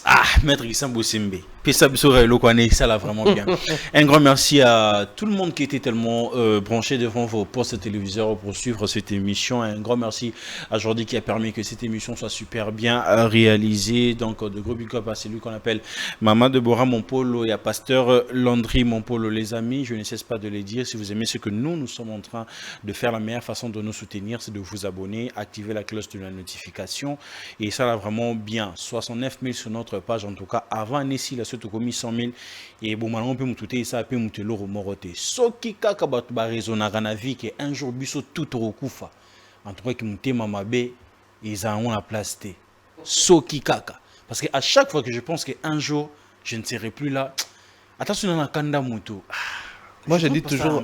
Ah, Maître Gissan Boussimbe. Ça là vraiment bien. Un grand merci à tout le monde qui était tellement branché devant vos postes téléviseurs pour suivre cette émission. Un grand merci à Jordi qui a permis que cette émission soit super bien réalisée. Donc, de gros big up à celui qu'on appelle Maman Deborah Mompolo et à Pasteur Landry Mompolo. Les amis, je ne cesse pas de les dire. Si vous aimez ce que nous sommes en train de faire, la meilleure façon de nous soutenir, c'est de vous abonner, activer la cloche de la notification. Et ça, là, vraiment bien. 69 000 sur notre page, en tout cas, avant Nessi, la suite au 100 000 et bon maintenant on peut monter ça peut monter l'euro moroté soki kaka bato ba raisonnera na vie que un jour biso tout okufa en tout cas qui monter mamabe ils ont la place té soki kaka parce que à chaque fois que je pense que un jour je ne serai plus là attention na kanda moto. Moi, je dis toujours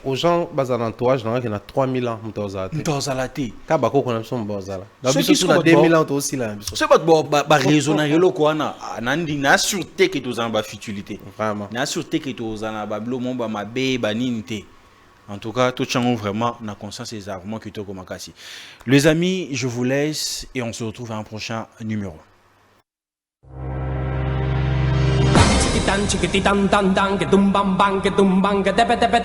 aux gens, dans l'entourage, il y a 3000 ans. Mtozalate. Kabako qu'on a son bozala. Ceux qui sont à 2000 ans aussi là. C'est pas ba raisonner le quoi na nandi na sûreté que tous en ba futilité. Vraiment. Na sûreté que tous en ba blomo ba mabe ba ninte. En tout cas, tout chango vraiment na conscience des arguments que to komakasi. Les amis, je vous laisse et on se retrouve à un prochain numéro. Chicky dan dan dan, get dum bam bang, get dum bang, get debet debet.